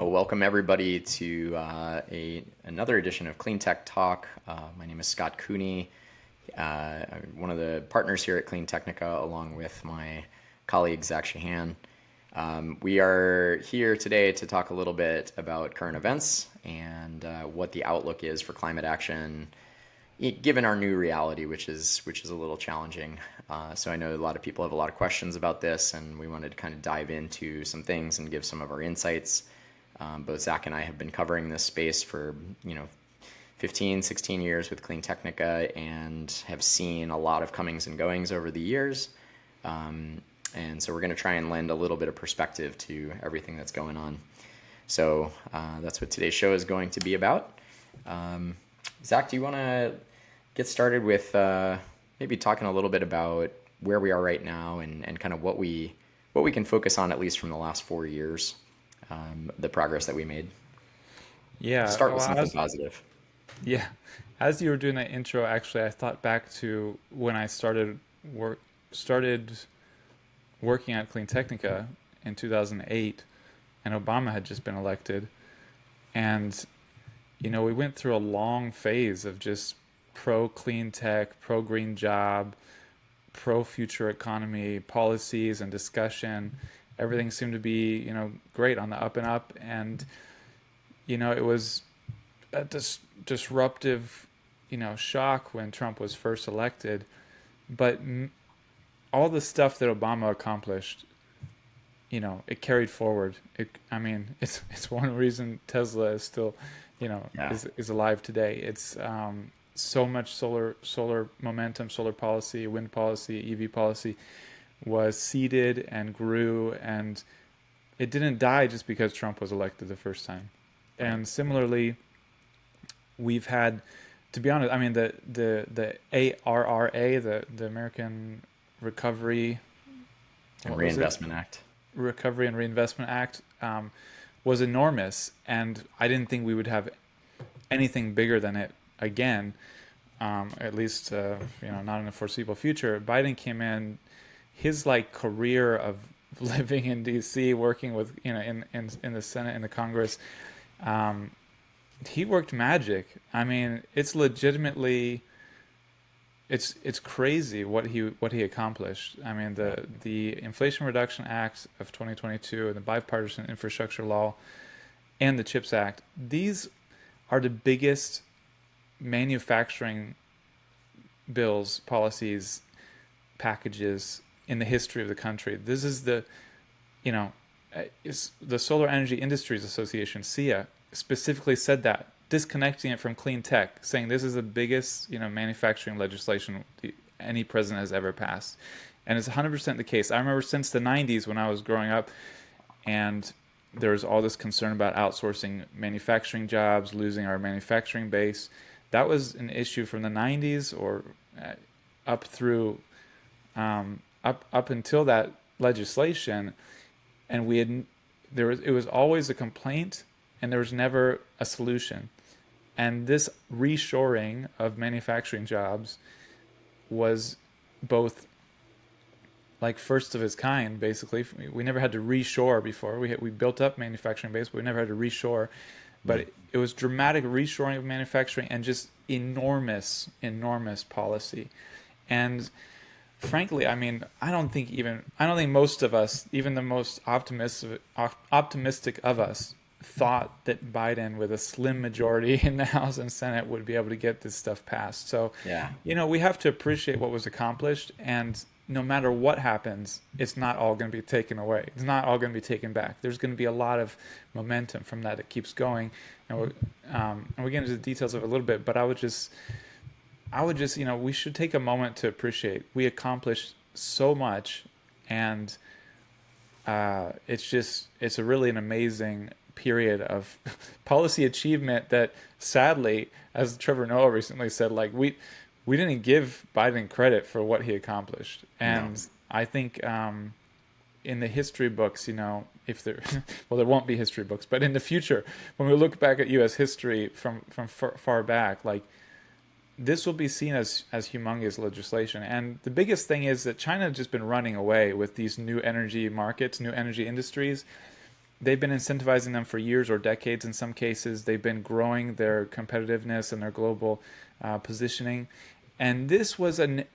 welcome everybody to another edition of CleanTech Talk. My name is Scott Cooney. I'm one of the partners here at Clean Technica, along with my colleague Zach Shahan. We are here today to talk a little bit about current events and what the outlook is for climate action, given our new reality, which is a little challenging. So I know a lot of people have a lot of questions about this, and we wanted to kind of dive into some things and give some of our insights. Both Zach and I have been covering this space for 15, 16 years with Clean Technica, and have seen a lot of comings and goings over the years. And so we're going to try and lend a little bit of perspective to everything that's going on. So that's what today's show is going to be about. Zach, do you want to get started with maybe talking a little bit about where we are right now and kind of what we can focus on, at least from the last 4 years, the progress that we made? Yeah, Start with well, something positive. yeah. As you were doing that intro, actually, I thought back to when I started working at Clean Technica in 2008, and Obama had just been elected, and we went through a long phase of just pro clean tech, pro green job, pro future economy policies and discussion. Everything seemed to be, great on the up and up. And, it was a disruptive, shock when Trump was first elected. But all the stuff that Obama accomplished, it carried forward. It's one reason Tesla is still, Yeah. is alive today. It's so much solar momentum, solar policy, wind policy, EV policy was seeded and grew, and it didn't die just because Trump was elected the first time. Right. And similarly, we've had, to be honest, the ARRA, the American Recovery, And what was it? Reinvestment Act. Recovery and Reinvestment Act, was enormous, and I didn't think we would have anything bigger than it again, at least not in the foreseeable future. Biden came in, his career of living in D.C., working with in the Senate, in the Congress, he worked magic. It's legitimately, it's crazy what he accomplished. The Inflation Reduction Act of 2022 and the bipartisan infrastructure law and the CHIPS Act, these are the biggest manufacturing bills, policies, packages in the history of the country. This is is the Solar Energy Industries Association, SEIA, specifically said that, disconnecting it from clean tech, saying this is the biggest manufacturing legislation any president has ever passed. And it's 100% the case. I remember since the 90s when I was growing up, and there was all this concern about outsourcing manufacturing jobs, losing our manufacturing base. That was an issue from the 90s or up through up until that legislation, and it was always a complaint, and there was never a solution. And this reshoring of manufacturing jobs was both first of its kind. Basically, we never had to reshore before. We built up manufacturing base, but we never had to reshore. But it was dramatic reshoring of manufacturing and just enormous policy. And frankly, I don't think most of us, even the most optimistic of us, thought that Biden, with a slim majority in the House and Senate, would be able to get this stuff passed. So, Yeah. we have to appreciate what was accomplished, and no matter what happens, it's not all going to be taken away. It's not all going to be taken back. There's going to be a lot of momentum from that keeps going, and we'll get into the details of it a little bit. But I would just, we should take a moment to appreciate we accomplished so much, and it's really an amazing period of policy achievement that, sadly, as Trevor Noah recently said, we didn't give Biden credit for what he accomplished. And No. I think in the history books, if there, well, there won't be history books, but in the future, when we look back at U.S. history from far back, this will be seen as humongous legislation. And the biggest thing is that China has just been running away with these new energy markets, new energy industries. they've been incentivizing them for years or decades in some cases. They've been growing their competitiveness and their global positioning. And this was a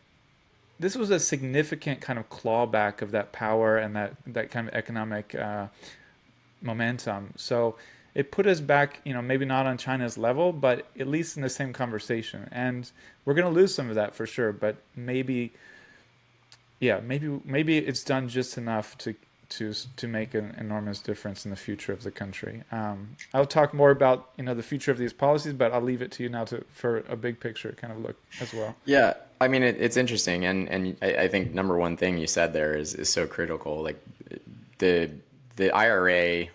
significant kind of clawback of that power and that kind of economic momentum. So it put us back, maybe not on China's level, but at least in the same conversation. And we're going to lose some of that for sure. But maybe, yeah, maybe it's done just enough to make an enormous difference in the future of the country. I'll talk more about the future of these policies, but I'll leave it to you now for a big picture kind of look as well. Yeah, I mean it's interesting, and I think number one thing you said there is so critical. Like the IRA,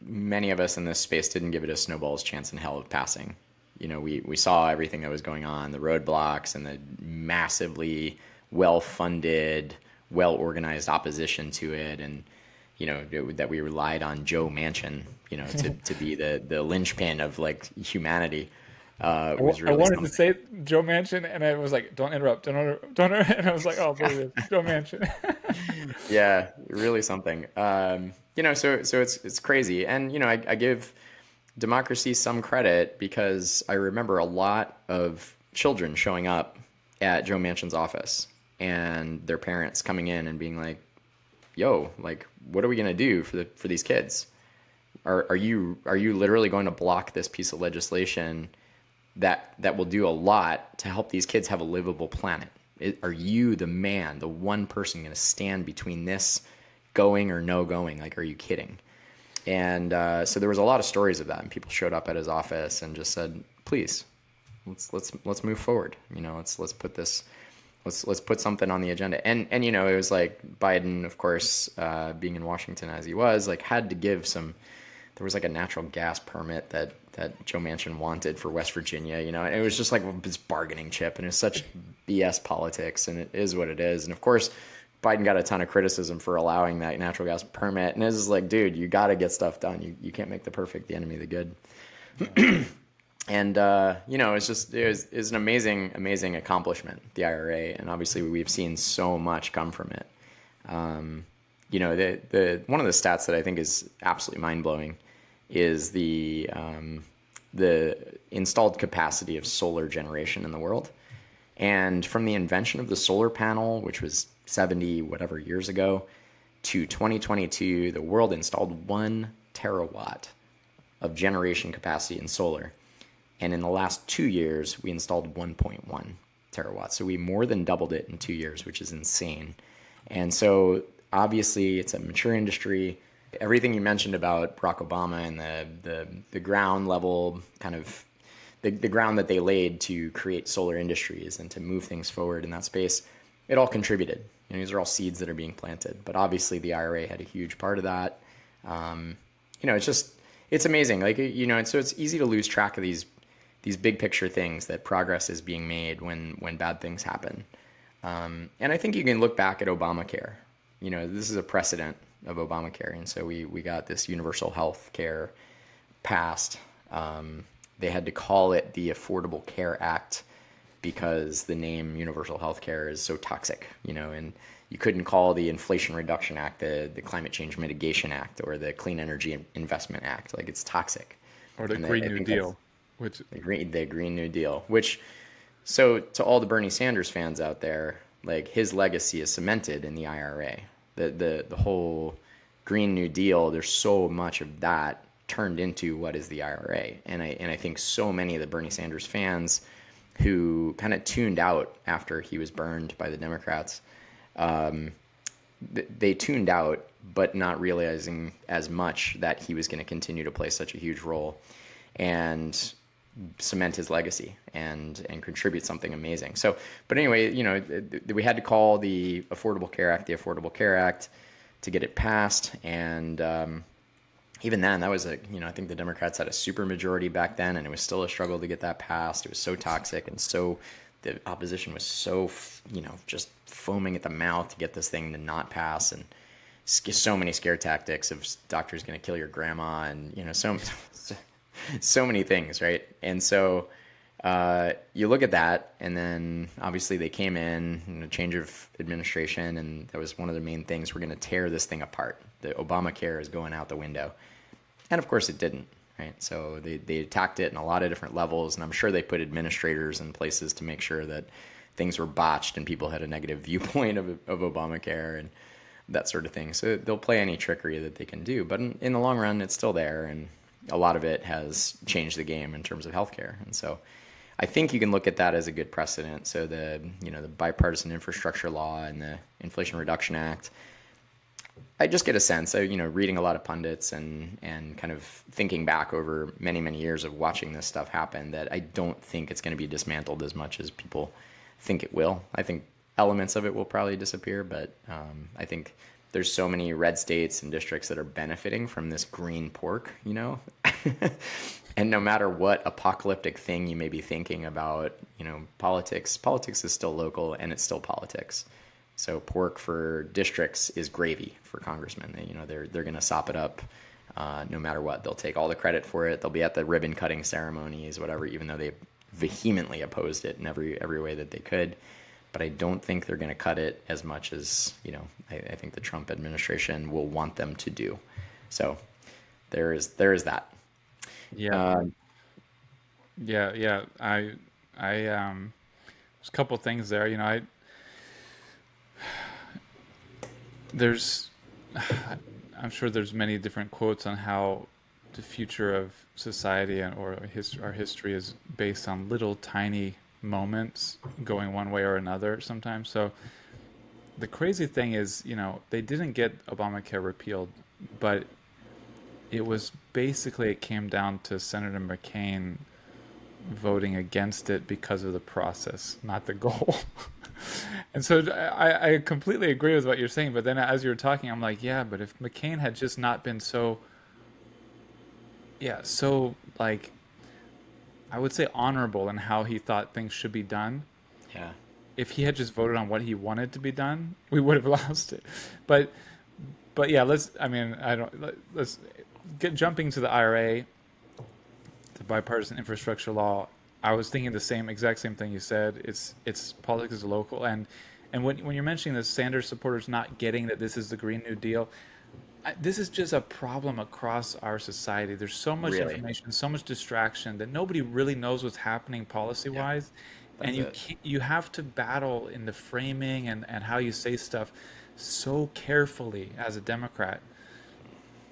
many of us in this space didn't give it a snowball's chance in hell of passing. We saw everything that was going on, the roadblocks and the massively well-funded, well-organized opposition to it, and that we relied on Joe Manchin, to be the linchpin of like humanity. Was I really wanted to something. say Joe Manchin, and I was like, "Don't interrupt, don't interrupt, don't interrupt." And I was like, "Oh, boy, it is Joe Manchin." Yeah, really something. So it's crazy, and I give democracy some credit because I remember a lot of children showing up at Joe Manchin's office and their parents coming in and being like, "Yo, like, what are we gonna do for these kids? Are you literally going to block this piece of legislation that will do a lot to help these kids have a livable planet? Are you the man, the one person going to stand between this going or no going? Like, are you kidding?" And so there was a lot of stories of that, and people showed up at his office and just said, "Please, let's move forward. Let's put this, let's put something on the agenda." And it was like Biden, of course, being in Washington as he was, like had to give some. There was like a natural gas permit that Joe Manchin wanted for West Virginia, and it was just like this bargaining chip, and it's such BS politics, and it is what it is. And of course, Biden got a ton of criticism for allowing that natural gas permit, and it's just like, dude, you got to get stuff done. You can't make the perfect the enemy of the good. And it's an amazing accomplishment, the IRA, and obviously we've seen so much come from it. The one of the stats that I think is absolutely mind blowing is the installed capacity of solar generation in the world. And from the invention of the solar panel, which was 70 whatever years ago, to 2022, the world installed 1 terawatt of generation capacity in solar. And in the last 2 years, we installed 1.1 terawatts. So we more than doubled it in 2 years, which is insane. And so obviously it's a mature industry. Everything you mentioned about Barack Obama and the ground level kind of the ground that they laid to create solar industries and to move things forward in that space, it all contributed. These are all seeds that are being planted. But obviously the IRA had a huge part of that. It's amazing. Like, so it's easy to lose track of these big picture things, that progress is being made when bad things happen. And I think you can look back at Obamacare. This is a precedent of Obamacare. And so we got this universal health care passed. They had to call it the Affordable Care Act because the name Universal Health Care is so toxic, and you couldn't call the Inflation Reduction Act the Climate Change Mitigation Act or the Clean Energy Investment Act. Like, it's toxic. Or the And Green New Deal, which the Green New Deal, which, so to all the Bernie Sanders fans out there, like, his legacy is cemented in the IRA. The whole Green New Deal, there's so much of that turned into what is the IRA. And I think so many of the Bernie Sanders fans who kind of tuned out after he was burned by the Democrats, they tuned out, but not realizing as much that he was going to continue to play such a huge role and cement his legacy and contribute something amazing. So, but anyway, we had to call the Affordable Care Act to get it passed. And even then, that was I think the Democrats had a super majority back then, and it was still a struggle to get that passed. It was so toxic, and so the opposition was so, just foaming at the mouth to get this thing to not pass, and so many scare tactics of doctors going to kill your grandma, and so many things, right? And so You look at that, and then obviously they came in, a change of administration, and that was one of the main things. We're going to tear this thing apart. The Obamacare is going out the window. And of course it didn't, right? So they attacked it in a lot of different levels, and I'm sure they put administrators in places to make sure that things were botched and people had a negative viewpoint of Obamacare and that sort of thing. So they'll play any trickery that they can do. But in the long run, it's still there, and a lot of it has changed the game in terms of healthcare. And so I think you can look at that as a good precedent. So the bipartisan infrastructure law and the Inflation Reduction Act, I just get a sense, reading a lot of pundits and kind of thinking back over many, many years of watching this stuff happen, that I don't think it's going to be dismantled as much as people think it will. I think elements of it will probably disappear, but I think there's so many red states and districts that are benefiting from this green pork, And no matter what apocalyptic thing you may be thinking about, politics is still local and it's still politics. So pork for districts is gravy for congressmen. They're going to sop it up no matter what. They'll take all the credit for it. They'll be at the ribbon cutting ceremonies, whatever, even though they vehemently opposed it in every way that they could. But I don't think they're going to cut it as much as I think the Trump administration will want them to do. So there is that. Yeah. Yeah. There's a couple things there. There's, I'm sure there's many different quotes on how the future of society or our history is based on little tiny moments going one way or another sometimes. So the crazy thing is, they didn't get Obamacare repealed, but it came down to Senator McCain voting against it because of the process, not the goal. And so I completely agree with what you're saying, but then as you were talking, I'm like, yeah, but if McCain had just not been so like, I would say honorable in how he thought things should be done. Yeah. If he had just voted on what he wanted to be done, we would have lost it. But yeah, let's get jumping to the IRA, the bipartisan infrastructure law. I was thinking the exact same thing you said. It's politics is local, and when you're mentioning the Sanders supporters not getting that this is the Green New Deal, this is just a problem across our society. There's so much Really. information, so much distraction that nobody really knows what's happening policy Yeah. wise, and That's you it. you have to battle in the framing and how you say stuff so carefully as a Democrat.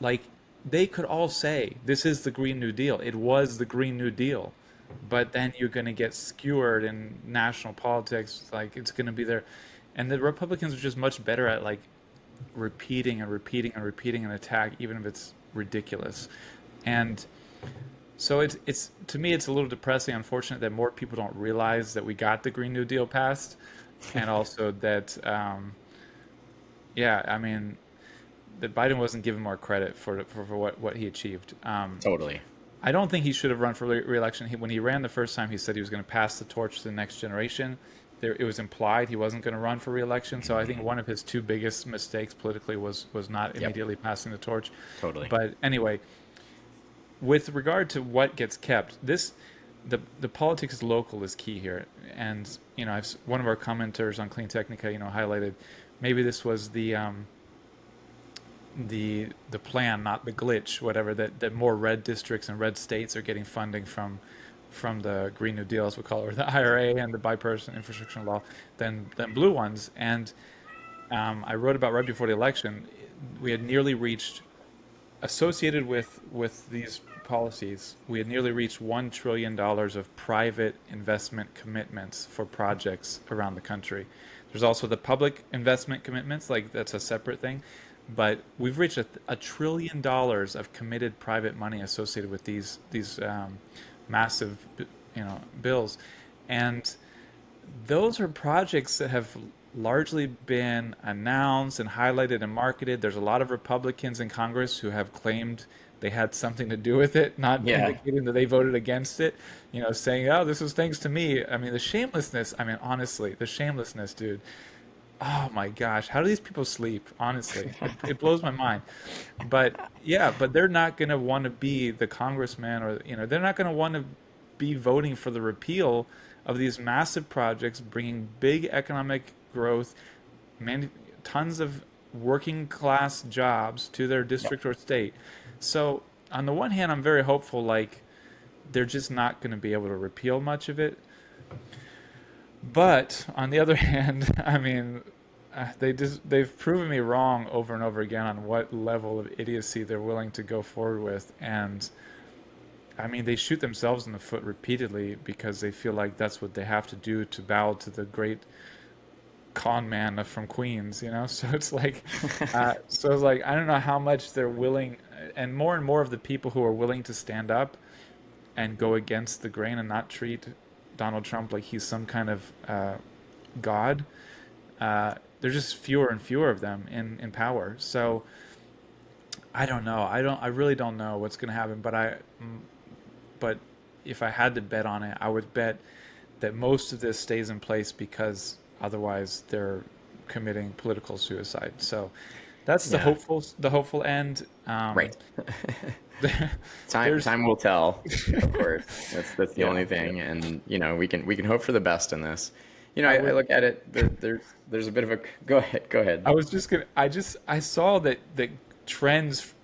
Like, they could all say this is the Green New Deal. It was the Green New Deal, but then you're going to get skewered in national politics. Like, it's going to be there, and the Republicans are just much better at like repeating and repeating and repeating an attack, even if it's ridiculous. And so it's to me, it's a little depressing, unfortunate that more people don't realize that we got the Green New Deal passed, and also that yeah, I mean, that Biden wasn't given more credit for what he achieved. Totally. I don't think he should have run for re-election. When he ran the first time, he said he was going to pass the torch to the next generation. It was implied he wasn't going to run for re-election. So I think one of his two biggest mistakes politically was not Yep. immediately passing the torch. Totally. But anyway, with regard to what gets kept, the politics local is key here. And one of our commenters on Clean Technica, highlighted maybe this was the plan, not the glitch, whatever, that more red districts and red states are getting funding from the Green New Deal, as we call it, or the IRA and the bipartisan infrastructure law, than blue ones. And I wrote about right before the election, we had nearly reached, associated with these policies, we had nearly reached $1 trillion of private investment commitments for projects around the country. There's also the public investment commitments, like that's a separate thing. But we've reached $1 trillion of committed private money associated with these massive, bills, and those are projects that have largely been announced and highlighted and marketed. There's a lot of Republicans in Congress who have claimed they had something to do with it, not Yeah. indicating that they voted against it, saying, oh, this was thanks to me. I mean, the shamelessness, honestly, the shamelessness, dude. Oh my gosh, how do these people sleep? Honestly, it blows my mind. But yeah, but they're not going to want to be the congressman, or they're not going to want to be voting for the repeal of these massive projects, bringing big economic growth, tons of working class jobs to their Yep. district or state. So on the one hand, I'm very hopeful, like they're just not going to be able to repeal much of it. But on the other hand, I mean, they've proven me wrong over and over again on what level of idiocy they're willing to go forward with, and I mean, they shoot themselves in the foot repeatedly because they feel like that's what they have to do to bow to the great con man from Queens, you know? So it's like, I don't know how much they're willing, and more of the people who are willing to stand up and go against the grain and not treat Donald Trump like he's some kind of god. There's just fewer and fewer of them in power. So I don't know. I really don't know what's going to happen. But if I had to bet on it, I would bet that most of this stays in place because otherwise they're committing political suicide. So that's Yeah. the hopeful end. Right. Time will tell, of course. That's the Yeah, only yeah. thing, and we can hope for the best in this. I I would. look at it. There's a bit of a go ahead. I was just gonna. I saw that trends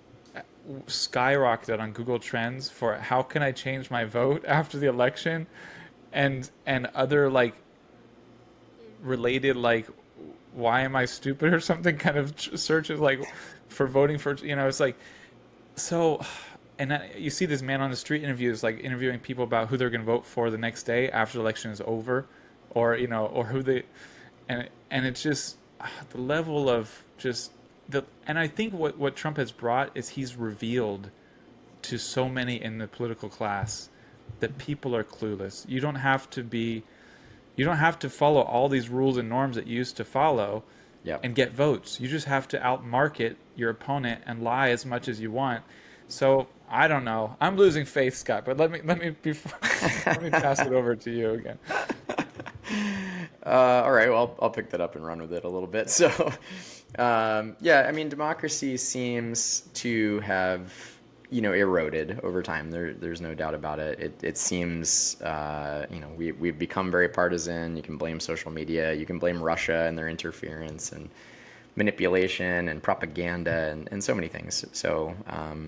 skyrocketed on Google Trends for how can I change my vote after the election, and other like related like why am I stupid or something kind of searches like for voting for it's like so. And you see this man on the street interviews, like interviewing people about who they're going to vote for the next day after the election is over, or or who they, and it's just the level of just and I think what Trump has brought is he's revealed to so many in the political class that people are clueless. You don't have to follow all these rules and norms that you used to follow Yep. and get votes. You just have to outmarket your opponent and lie as much as you want. So I don't know. I'm losing faith, Scott. But let me before, let me pass it over to you again. All right, well, I'll pick that up and run with it a little bit. So, yeah, I mean, democracy seems to have, eroded over time. There's no doubt about it. It seems, we've become very partisan. You can blame social media. You can blame Russia and their interference and manipulation and propaganda and so many things. So,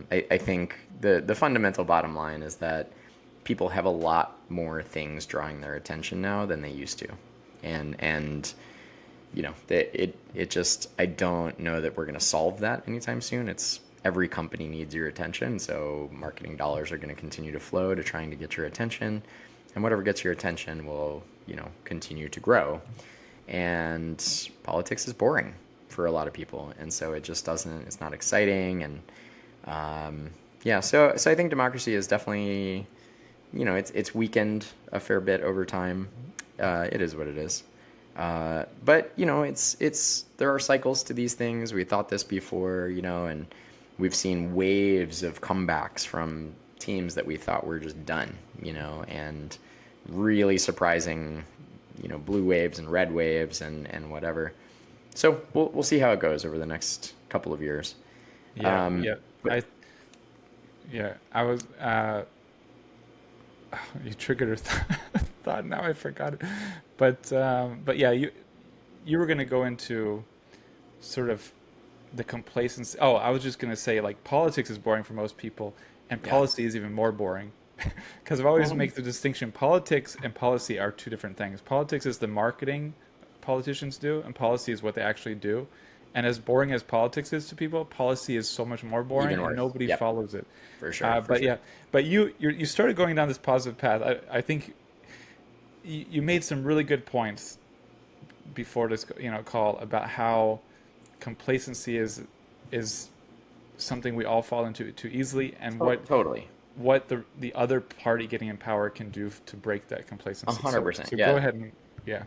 I think the fundamental bottom line is that people have a lot more things drawing their attention now than they used to, and it just, I don't know that we're going to solve that anytime soon. It's every company needs your attention, so marketing dollars are going to continue to flow to trying to get your attention, and whatever gets your attention will continue to grow. And politics is boring for a lot of people, and so it just doesn't, it's not exciting. And yeah, so I think democracy is definitely, it's weakened a fair bit over time. It is what it is. But it's there are cycles to these things. We thought this before, and we've seen waves of comebacks from teams that we thought were just done, and really surprising, blue waves and red waves and whatever. So we'll see how it goes over the next couple of years. Yeah, yeah. But I was. You triggered a thought. Now I forgot it. But yeah, you were going to go into sort of the complacency. Oh, I was just going to say like politics is boring for most people, and yeah, policy is even more boring. Because I've always well, make the distinction: politics and policy are two different things. Politics is the marketing politicians do, and policy is what they actually do. And as boring as politics is to people, policy is so much more boring, even and worse. nobody Yep, follows it. for sure, for But sure. yeah, but you started going down this positive path. I think you made some really good points before this call about how complacency is something we all fall into too easily, and Totally. what the other party getting in power can do to break that complacency. hundred So percent. so go Yeah. ahead and yeah.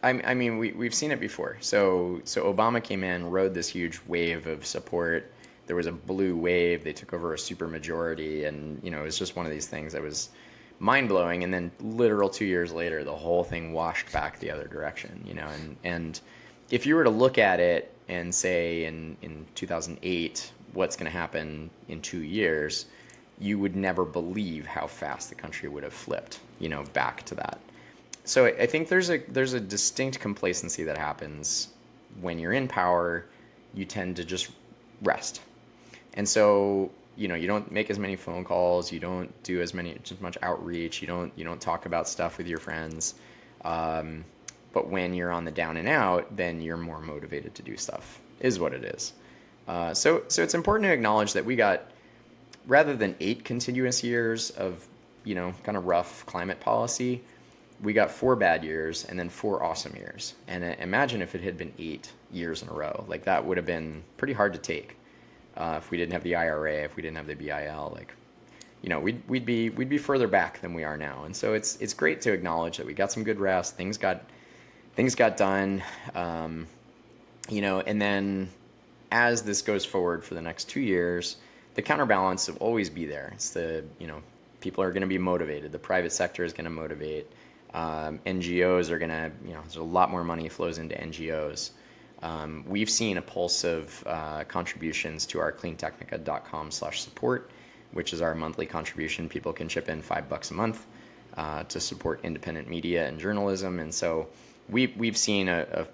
I mean, we've seen it before. So Obama came in, rode this huge wave of support. There was a blue wave. They took over a supermajority, and it was just one of these things that was mind blowing. And then, literal 2 years later, the whole thing washed back the other direction. And if you were to look at it and say in 2008, what's going to happen in 2 years? you would never believe how fast the country would have flipped, back to that. So I think there's a distinct complacency that happens when you're in power. You tend to just rest, and so you don't make as many phone calls, you don't do as much outreach, you don't talk about stuff with your friends. But when you're on the down and out, then you're more motivated to do stuff. Is what it is. So it's important to acknowledge that we got, rather than 8 continuous years of kind of rough climate policy, we got 4 bad years and then 4 awesome years. And imagine if it had been 8 years in a row. Like, that would have been pretty hard to take if we didn't have the IRA, if we didn't have the BIL. Like, we'd be further back than we are now. And so it's great to acknowledge that we got some good rest. Things got done. And then as this goes forward for the next 2 years, the counterbalance will always be there. It's people are going to be motivated. The private sector is going to motivate. NGOs are going to, there's a lot more money flows into NGOs. We've seen a pulse of contributions to our cleantechnica.com/support, which is our monthly contribution. People can chip in $5 a month to support independent media and journalism. And so we've seen a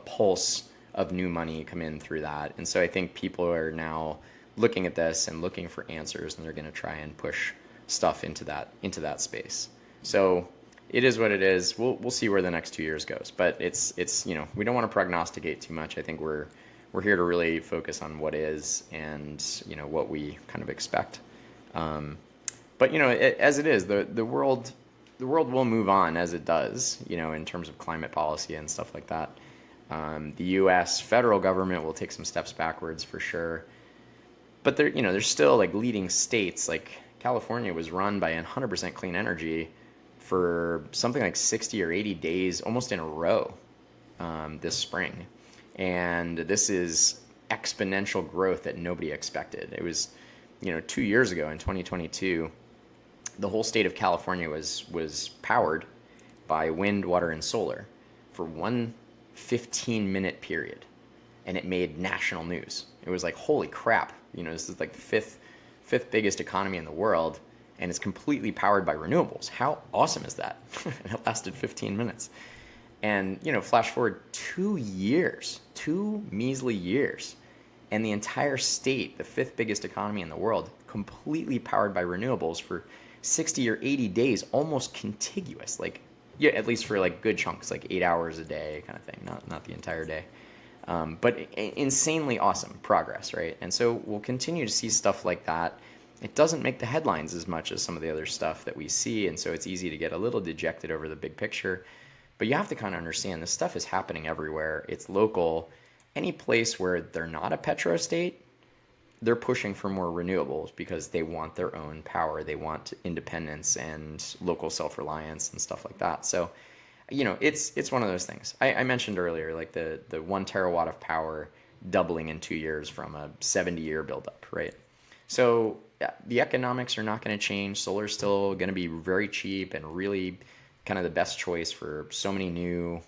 pulse of new money come in through that. And so I think people are now looking at this and looking for answers, and they're going to try and push stuff into that space. So it is what it is. We'll see where the next 2 years goes, but it's we don't want to prognosticate too much. I think we're here to really focus on what is and what we kind of expect. But as it is, the world will move on as it does, in terms of climate policy and stuff like that. The U.S. federal government will take some steps backwards for sure, but there's still like leading states. Like California was run by 100% clean energy for something like 60 or 80 days, almost in a row, this spring, and this is exponential growth that nobody expected. It was, 2 years ago in 2022, the whole state of California was powered by wind, water, and solar for one 15-minute period, and it made national news. It was like, holy crap, this is like the fifth biggest economy in the world, and it's completely powered by renewables. How awesome is that? And it lasted 15 minutes. And flash forward 2 years, 2 measly years, and the entire state, the 5th biggest economy in the world, completely powered by renewables for 60 or 80 days, almost contiguous. Like, yeah, at least for like good chunks, like 8 hours a day kind of thing, not the entire day. But insanely awesome progress, right? And so we'll continue to see stuff like that. It doesn't make the headlines as much as some of the other stuff that we see, and so it's easy to get a little dejected over the big picture. But you have to kind of understand this stuff is happening everywhere. It's local. Any place where they're not a petro state, they're pushing for more renewables because they want their own power. They want independence and local self-reliance and stuff like that. So, it's one of those things. I mentioned earlier, like the 1 terawatt of power doubling in 2 years from a 70-year buildup, right? So the economics are not going to change. Solar is still going to be very cheap and really kind of the best choice for so many new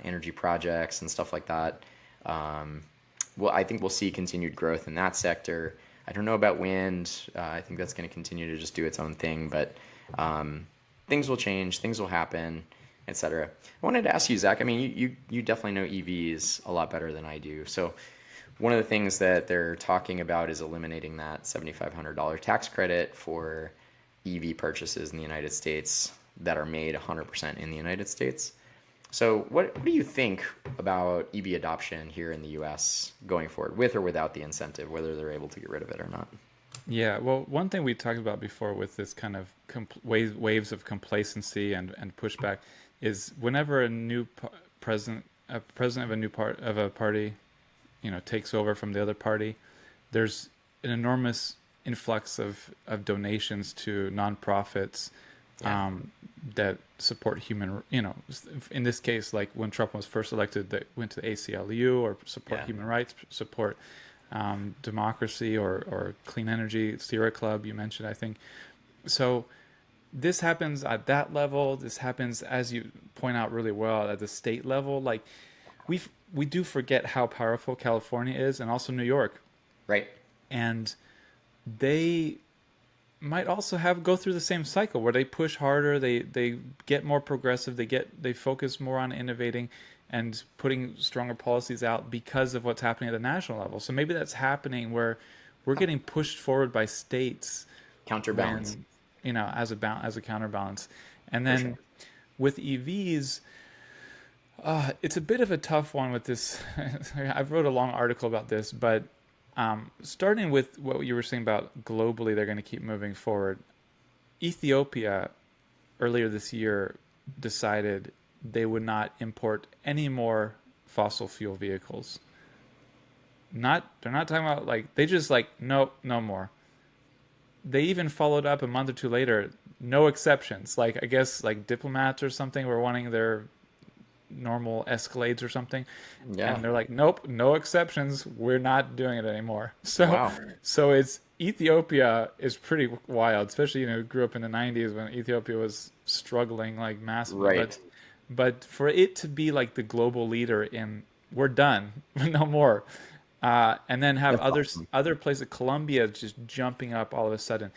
energy projects and stuff like that. Well, I think we'll see continued growth in that sector. I don't know about wind. I think that's going to continue to just do its own thing, but things will change, things will happen, etc. I wanted to ask you, Zach. I mean, you definitely know EVs a lot better than I do. So one of the things that they're talking about is eliminating that $7,500 tax credit for EV purchases in the United States that are made 100% in the United States. So what do you think about EV adoption here in the U.S. going forward, with or without the incentive, whether they're able to get rid of it or not? Yeah, well, one thing we talked about before with this kind of waves of complacency and pushback is whenever a president of a new part of a party, takes over from the other party, there's an enormous influx of donations to nonprofits that support human, in this case, like when Trump was first elected, that went to the ACLU or support human rights, support democracy or clean energy, Sierra Club, you mentioned, I think. So this happens at that level. This happens, as you point out really well, at the state level. Like we do forget how powerful California is, and also New York. Right. And they might also have go through the same cycle where they push harder, they get more progressive, they focus more on innovating and putting stronger policies out because of what's happening at the national level. So maybe that's happening where we're getting pushed forward by states Counterbalance. when, as a counterbalance. And For sure. then with EVs, it's a bit of a tough one with this. I've wrote a long article about this, but starting with what you were saying about globally, they're going to keep moving forward. Ethiopia earlier this year decided they would not import any more fossil fuel vehicles. They're not talking about like they just like nope, no more. They even followed up a month or two later, no exceptions. Like I guess like diplomats or something were wanting their normal Escalades or something, Yeah. and they're like, nope, no exceptions. We're not doing it anymore. So, Wow. so it's Ethiopia is pretty wild, especially grew up in the '90s when Ethiopia was struggling like massively. Right. But for it to be like the global leader in we're done, no more, and then have That's awesome. other places, Colombia just jumping up all of a sudden.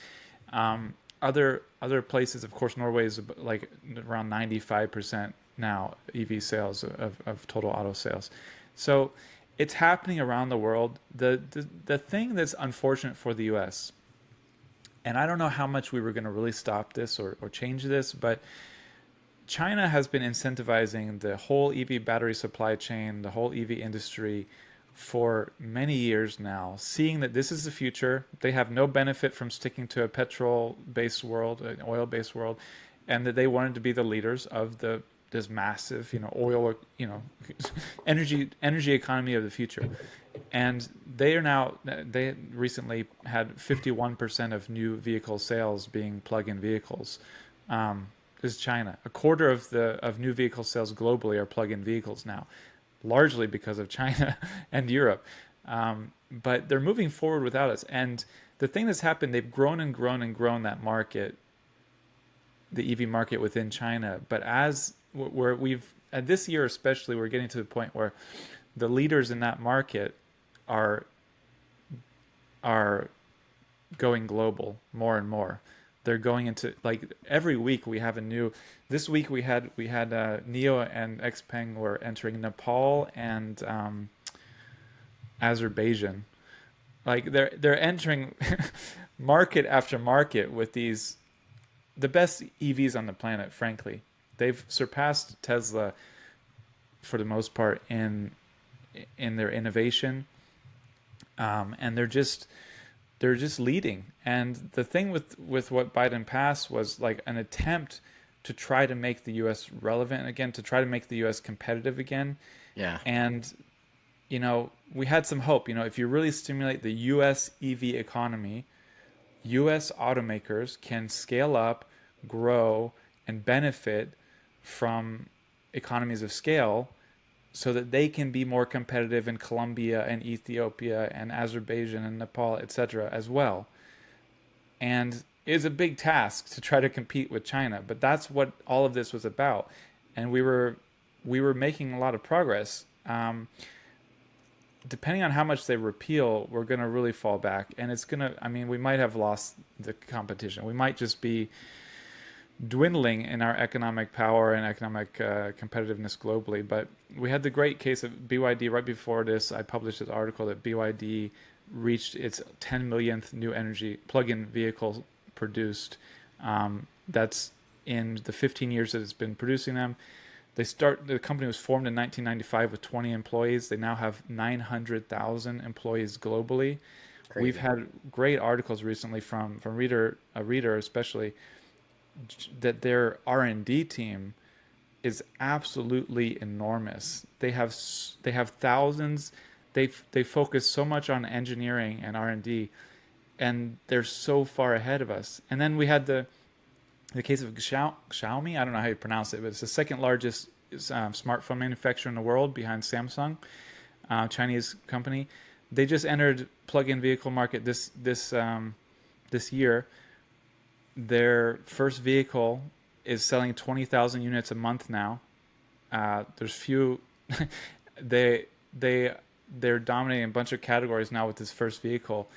Other places, of course, Norway is like around 95% now EV sales of total auto sales. So it's happening around the world. The thing that's unfortunate for the US, and I don't know how much we were going to really stop this or change this, but China has been incentivizing the whole EV battery supply chain, the whole EV industry for many years now, seeing that this is the future. They have no benefit from sticking to a petrol-based world, an oil-based world, and that they wanted to be the leaders of this massive, oil, energy economy of the future. And they recently had 51% of new vehicle sales being plug-in vehicles. Is China. A quarter of new vehicle sales globally are plug-in vehicles now, largely because of China and Europe. But they're moving forward without us. And the thing that's happened, they've grown and grown and grown that market, the EV market within China. But as where and this year especially, we're getting to the point where the leaders in that market are are going global more and more. They're going into like every week we have a new. This week we had Neo and Xpeng were entering Nepal and Azerbaijan. Like they're entering market after market with these the best EVs on the planet. Frankly, they've surpassed Tesla for the most part in their innovation, and they're just leading. And the thing with what Biden passed was like an attempt to try to make the U.S. relevant again, to try to make the U.S. competitive again. Yeah. And we had some hope. If you really stimulate the U.S. EV economy, U.S. automakers can scale up, grow, and benefit from economies of scale so that they can be more competitive in Colombia and Ethiopia and Azerbaijan and Nepal, etc., as well. And it's a big task to try to compete with China, but that's what all of this was about. And we were making a lot of progress. Depending on how much they repeal, we're going to really fall back. And it's going to, I mean, we might have lost the competition. We might just be dwindling in our economic power and economic competitiveness globally. But we had the great case of BYD right before this. I published this article that BYD reached its 10 millionth new energy plug-in vehicle produced. That's in the 15 years that it's been producing them. The company was formed in 1995 with 20 employees. They now have 900,000 employees globally. We've Crazy. had great articles recently from a reader especially, that their R&D team is absolutely enormous. They have thousands. They focus so much on engineering and R&D, and they're so far ahead of us. And then we had the case of Xiaomi. I don't know how you pronounce it, but it's the second largest smartphone manufacturer in the world behind Samsung, Chinese company. They just entered plug-in vehicle market this year. Their first vehicle is selling 20,000 units a month now. There's few. they they're dominating a bunch of categories now with this first vehicle,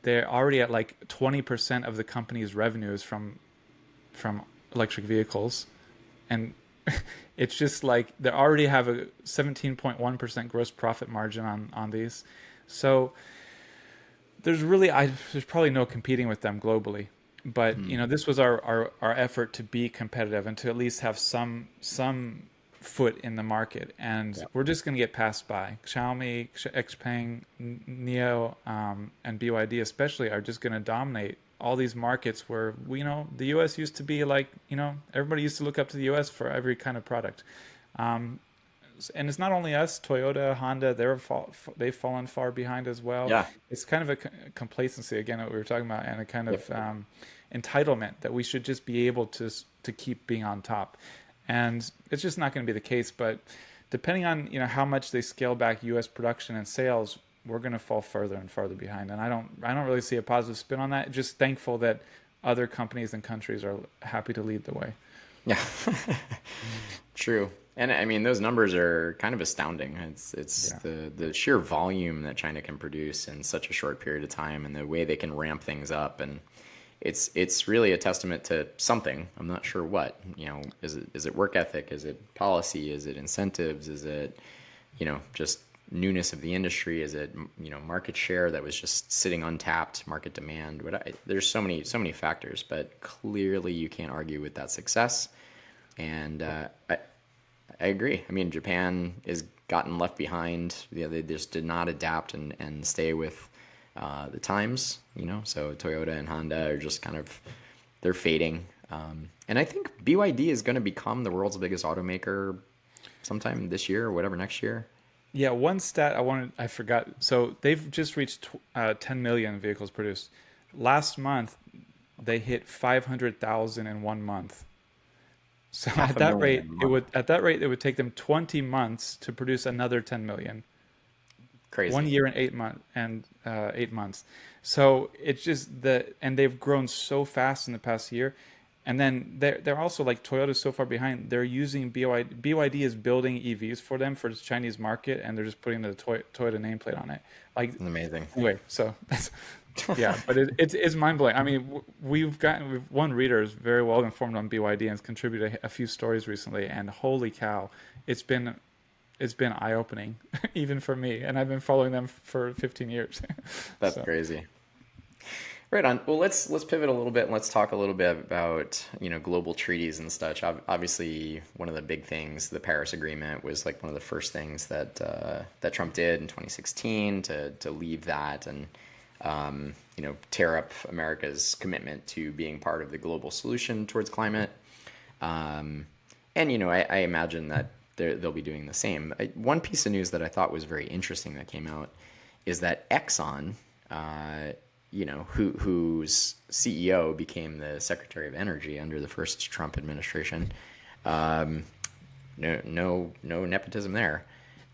they're already at like 20% of the company's revenues from electric vehicles, and it's just like they already have a 17.1% gross profit margin on these. So there's probably no competing with them globally. But Hmm. this was our effort to be competitive and to at least have some foot in the market, and Yeah. we're just going to get passed by. Xiaomi, Xpeng, Neo, and BYD especially are just going to dominate all these markets where the U.S. used to be like everybody used to look up to the U.S. for every kind of product. Um, and it's not only us, Toyota, Honda, they've fallen far behind as well. Yeah. It's kind of a complacency again that we were talking about, and a kind Yep. of entitlement that we should just be able to keep being on top. And it's just not going to be the case. But depending on how much they scale back U.S. production and sales, we're going to fall further and farther behind. And I don't really see a positive spin on that. Just thankful that other companies and countries are happy to lead the way. Yeah. True. And I mean, those numbers are kind of astounding. It's Yeah. the sheer volume that China can produce in such a short period of time, and the way they can ramp things up, and it's really a testament to something. I'm not sure what. Is it work ethic? Is it policy? Is it incentives? Is it just newness of the industry? Is it market share that was just sitting untapped, market demand? There's so many factors, but clearly you can't argue with that success. And I agree. I mean, Japan is gotten left behind. They just did not adapt and stay with the times. So Toyota and Honda are just kind of they're fading. And I think BYD is going to become the world's biggest automaker sometime this year or whatever next year. Yeah, one stat I forgot. So they've just reached 10 million vehicles produced. Last month, they hit 500,000 in 1 month. So Half a million in a month. at that rate it would take them 20 months to produce another 10 million. One Crazy. year and 8 months. So it's just and they've grown so fast in the past year. And then they're also like Toyota's so far behind. They're using BYD. BYD is building EVs for them for the Chinese market, and they're just putting the Toyota nameplate on it. Like Amazing. anyway, so that's yeah, but it's mind blowing. I mean, we've one reader is very well informed on BYD and has contributed a few stories recently, and holy cow, it's been eye opening, even for me, and I've been following them for 15 years. That's So crazy. Right on. Well, let's pivot a little bit and let's talk a little bit about global treaties and such. Obviously, one of the big things, the Paris Agreement, was like one of the first things that Trump did in 2016 to leave that and tear up America's commitment to being part of the global solution towards climate. And I imagine that they'll be doing the same. One piece of news that I thought was very interesting that came out is that Exxon, whose CEO became the Secretary of Energy under the first Trump administration. No nepotism there.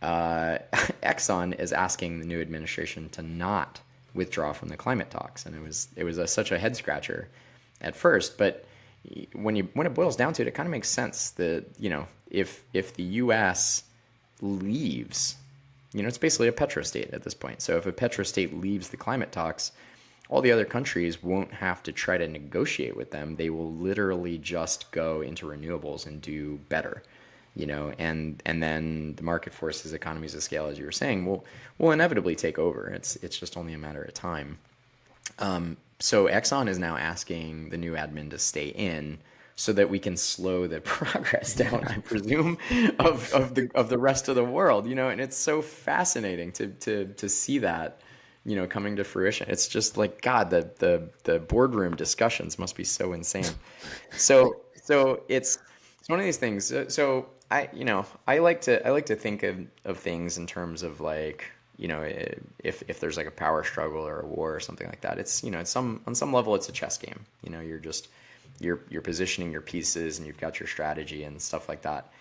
Exxon is asking the new administration to not withdraw from the climate talks, and it was such a head scratcher at first, but when it boils down to it, it kind of makes sense that if the U.S. leaves, it's basically a petrostate at this point. So if a petrostate leaves the climate talks, all the other countries won't have to try to negotiate with them. They will literally just go into renewables and do better, and then the market forces, economies of scale, as you were saying, will inevitably take over. It's just only a matter of time. So Exxon is now asking the new admin to stay in so that we can slow the progress down, I presume, of the rest of the world, and it's so fascinating to see that, coming to fruition. It's just like, God, the boardroom discussions must be so insane. So it's one of these things. So I like to think of things in terms of like, if there's like a power struggle or a war or something like that, it's on some level it's a chess game. You're positioning your pieces and you've got your strategy and stuff like that.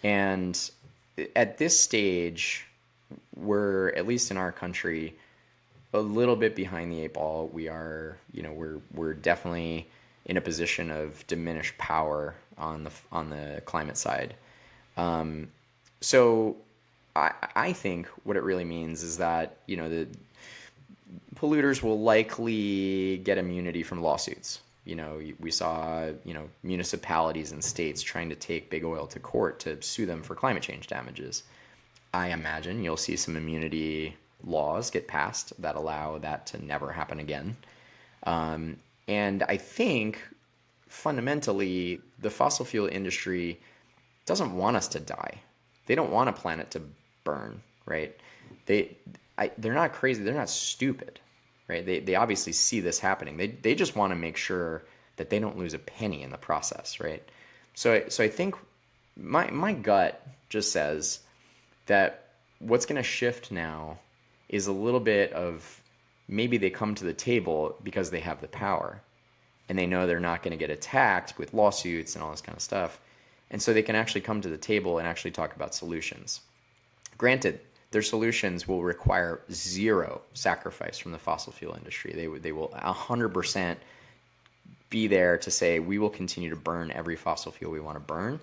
And at this stage, we're, at least in our country, a little bit behind the eight ball. We are, we're definitely in a position of diminished power on the climate side. So I think what it really means is that polluters will likely get immunity from lawsuits. We saw, municipalities and states trying to take big oil to court to sue them for climate change damages. I imagine you'll see some immunity laws get passed that allow that to never happen again. And I think fundamentally, the fossil fuel industry doesn't want us to die. They don't want a planet to burn, right? They're not crazy. They're not stupid, right? They obviously see this happening. They just want to make sure that they don't lose a penny in the process, right? So I think my gut just says that what's going to shift now is a little bit of maybe they come to the table because they have the power and they know they're not going to get attacked with lawsuits and all this kind of stuff. And so they can actually come to the table and actually talk about solutions. Granted, their solutions will require zero sacrifice from the fossil fuel industry. They will 100% be there to say, we will continue to burn every fossil fuel we want to burn.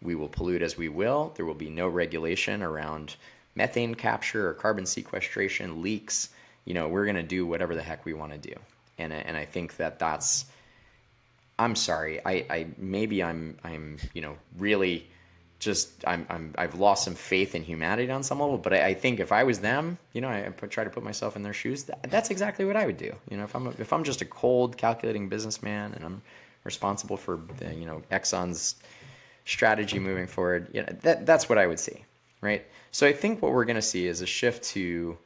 We will pollute as we will. There will be no regulation around methane capture or carbon sequestration, leaks. We're going to do whatever the heck we want to do. And I think that's, I'm sorry, I'm really just, I've lost some faith in humanity on some level, but I think if I was them, I try to put myself in their shoes. That's exactly what I would do. If I'm just a cold calculating businessman and I'm responsible for Exxon's strategy moving forward, that's what I would see, right? So I think what we're going to see is a shift to,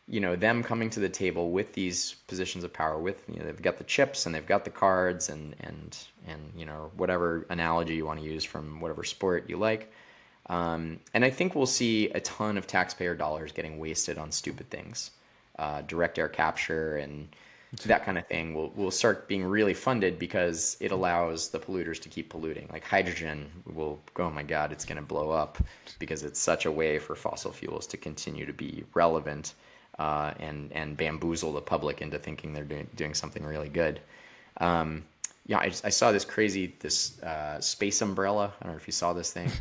them coming to the table with these positions of power. With they've got the chips and they've got the cards and whatever analogy you want to use from whatever sport you like. And I think we'll see a ton of taxpayer dollars getting wasted on stupid things, direct air capture and that kind of thing will start being really funded because it allows the polluters to keep polluting. Like hydrogen will go, oh my God, it's going to blow up because it's such a way for fossil fuels to continue to be relevant and bamboozle the public into thinking they're doing something really good. I saw this space umbrella. I don't know if you saw this thing.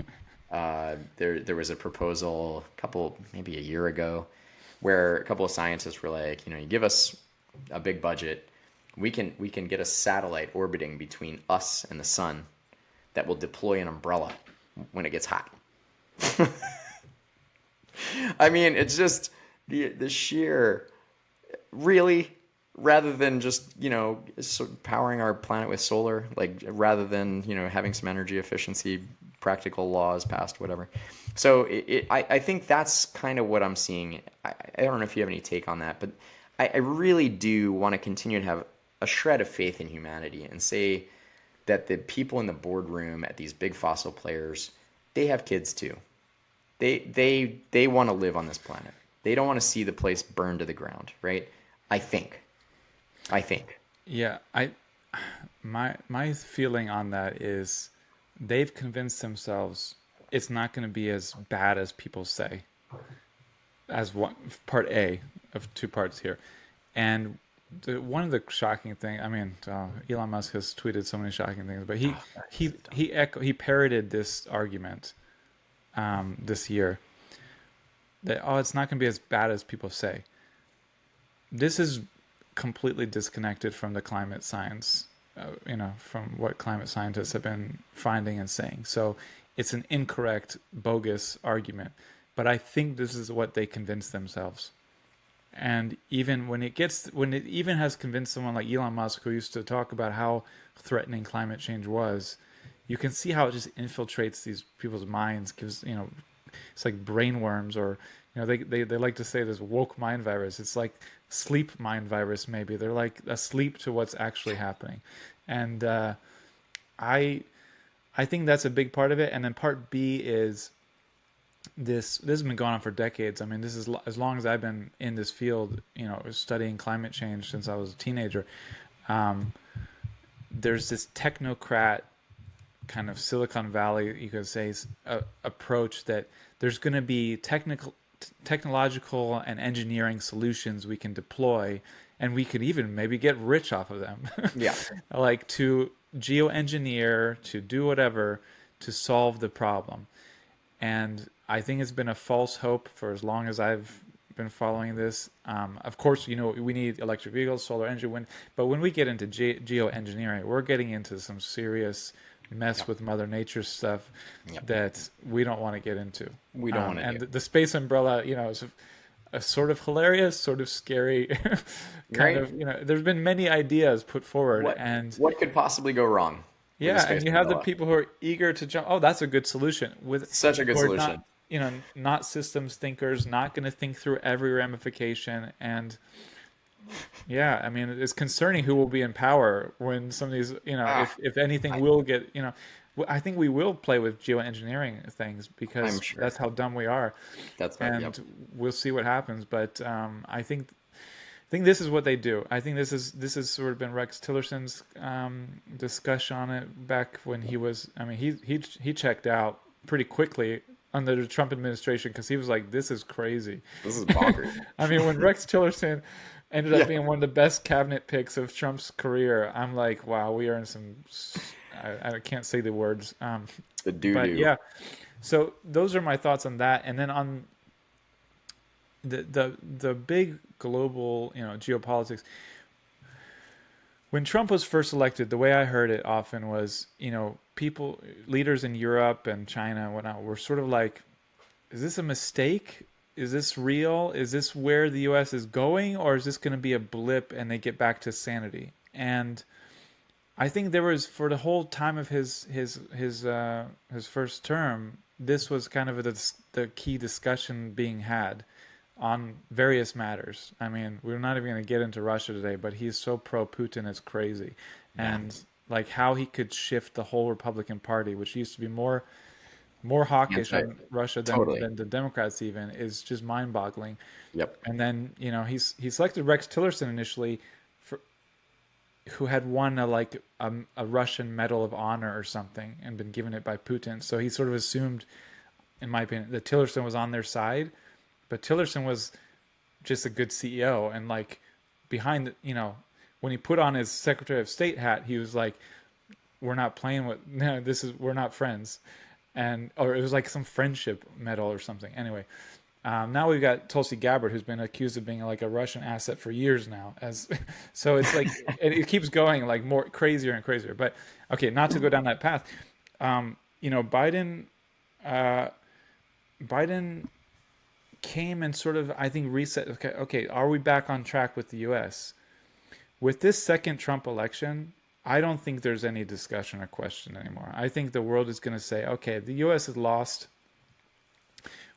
There was a proposal maybe a year ago, where a couple of scientists were like, you give us a big budget, we can get a satellite orbiting between us and the sun that will deploy an umbrella when it gets hot. I mean, it's just the sheer, really, rather than just powering our planet with solar, like rather than having some energy efficiency practical laws passed, whatever. So I think that's kind of what I'm seeing. I don't know if you have any take on that, but I really do want to continue to have a shred of faith in humanity and say that the people in the boardroom at these big fossil players, they have kids too. They want to live on this planet. They don't want to see the place burned to the ground, right? I think. Yeah, my feeling on that is they've convinced themselves it's not going to be as bad as people say. As one part A of two parts here, and one of the shocking things. I mean, Elon Musk has tweeted so many shocking things, but he parroted this argument this year that it's not going to be as bad as people say. This is completely disconnected from the climate science, from what climate scientists have been finding and saying. So it's an incorrect, bogus argument. But I think this is what they convince themselves. And even when it even has convinced someone like Elon Musk, who used to talk about how threatening climate change was, you can see how it just infiltrates these people's minds. Gives it's like brainworms, or they like to say this woke mind virus. It's like sleep mind virus. Maybe they're like asleep to what's actually happening, and I think that's a big part of it. And then part B is this has been going on for decades. I mean, this is as long as I've been in this field, studying climate change since I was a teenager. There's this technocrat kind of Silicon Valley, you could say, approach that there's going to be technological and engineering solutions we can deploy, and we could even maybe get rich off of them. Yeah. Like to geoengineer, to do whatever to solve the problem. And I think it's been a false hope for as long as I've been following this. Of course, we need electric vehicles, solar energy, wind. But when we get into geoengineering, we're getting into some serious mess Yep. with Mother Nature stuff Yep. that we don't want to get into. We don't want to And do. the space umbrella, is a sort of hilarious, sort of scary kind Right? of, there's been many ideas put forward, What and what could possibly go wrong with a yeah, space and you have the umbrella? people who are eager to jump. Oh, that's a good solution. Such a good Who are not, solution. not systems thinkers, not going to think through every ramification. And yeah, I mean, it's concerning who will be in power when some of these, Ah, if anything I, will get, I think we will play with geoengineering things I'm because sure. that's how dumb we are, That's right. Yep. and we'll see what happens. But I think this is what they do. I think this has sort of been Rex Tillerson's discussion on it back when he was. I mean, he checked out pretty quickly under the Trump administration because he was like, "This is crazy." This is bonkers. I mean, when Rex Tillerson ended up Yeah. being one of the best cabinet picks of Trump's career, I'm like, "Wow, we are in some." I can't say the words, The doo but doo. yeah. So those are my thoughts on that, and then on the big global geopolitics. When Trump was first elected, the way I heard it often was, people, leaders in Europe and China and whatnot were sort of like, is this a mistake? Is this real? Is this where the US is going? Or is this going to be a blip and they get back to sanity? And I think there was, for the whole time of his first term, this was kind of the key discussion being had on various matters. I mean, we're not even going to get into Russia today, but he's so pro Putin, it's crazy. Yeah. And like how he could shift the whole Republican Party, which used to be more hawkish Anti. on Russia than Totally. the Democrats even, is just mind-boggling. Yep. And then he selected Rex Tillerson initially, for who had won a Russian Medal of Honor or something and been given it by Putin. So he sort of assumed, in my opinion, that Tillerson was on their side, but Tillerson was just a good CEO, and like behind when he put on his Secretary of State hat, he was like, "We're not playing with no, we're not friends," and or it was like some friendship medal or something. Anyway, now we've got Tulsi Gabbard, who's been accused of being like a Russian asset for years now. As so, it's like it keeps going like more crazier and crazier. But okay, not to go down that path. Biden. Uh, Biden came and sort of, I think, reset. Okay, are we back on track with the U.S.? With this second Trump election, I don't think there's any discussion or question anymore. I think the world is going to say, okay, the U.S. is lost.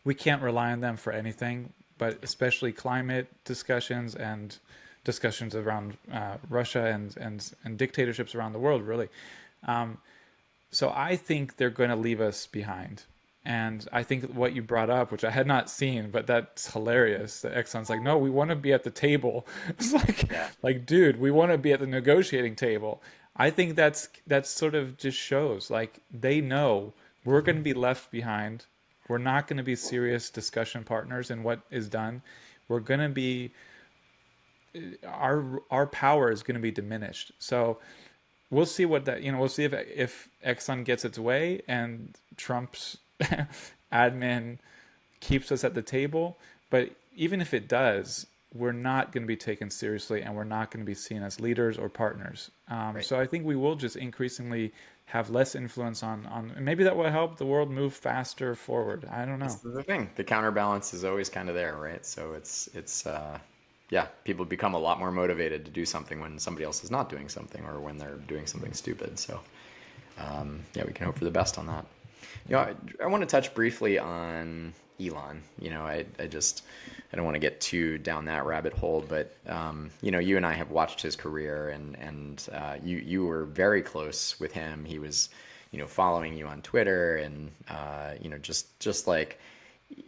We can't rely on them for anything, but especially climate discussions and discussions around Russia and dictatorships around the world, really. So I think they're going to leave us behind. And I think what you brought up, which I had not seen, but that's hilarious. That Exxon's like, no, we want to be at the table. It's Yeah. like, dude, we want to be at the negotiating table. I think that's sort of just shows like they know we're going to be left behind. We're not going to be serious discussion partners in what is done. We're going to be our power is going to be diminished. So we'll see what that we'll see if Exxon gets its way and Trump's admin keeps us at the table. But even if it does, we're not going to be taken seriously and we're not going to be seen as leaders or partners. Right. So I think we will just increasingly have less influence on and maybe that will help the world move faster forward. I don't That's know. the thing. The counterbalance is always kind of there, right? So yeah, people become a lot more motivated to do something when somebody else is not doing something or when they're doing something stupid. So yeah, we can hope for the best on that. I want to touch briefly on Elon. I don't want to get too down that rabbit hole, but you and I have watched his career, and you were very close with him. He was, following you on Twitter, and just like,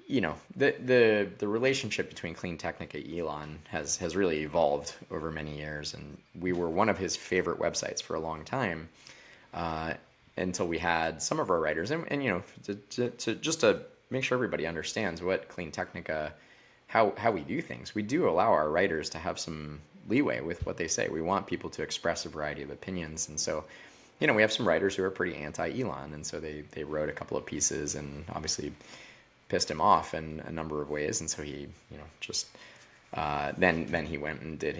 the relationship between CleanTech and Elon has really evolved over many years, and we were one of his favorite websites for a long time. Until we had some of our writers, and to make sure everybody understands what Clean Technica, how we do things. We do allow our writers to have some leeway with what they say. We want people to express a variety of opinions, and so we have some writers who are pretty anti-Elon, and so they wrote a couple of pieces, and obviously pissed him off in a number of ways, and so he, just then he went and did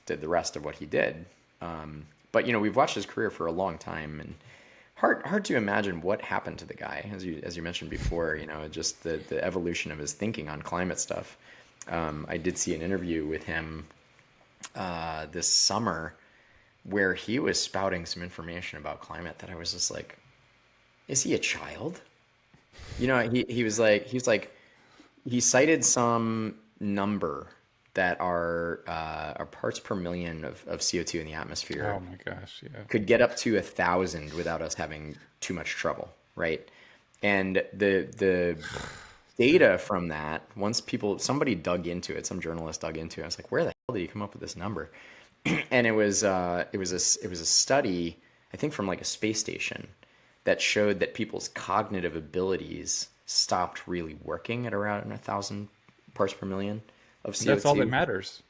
the rest of what he did. But we've watched his career for a long time, and hard to imagine what happened to the guy, as you mentioned before. Just the evolution of his thinking on climate stuff. I did see an interview with him this summer where he was spouting some information about climate that I was just like, is he a child? He was like he cited some number that our parts per million of CO2 in the atmosphere Oh my gosh, yeah. could get up to 1,000 without us having too much trouble, right? And the data from that, once somebody dug into it, some journalist dug into it, I was like, where the hell did you come up with this number? And it was a study, I think from like a space station, that showed that people's cognitive abilities stopped really working at around 1,000 parts per million of CO2. That's all that matters.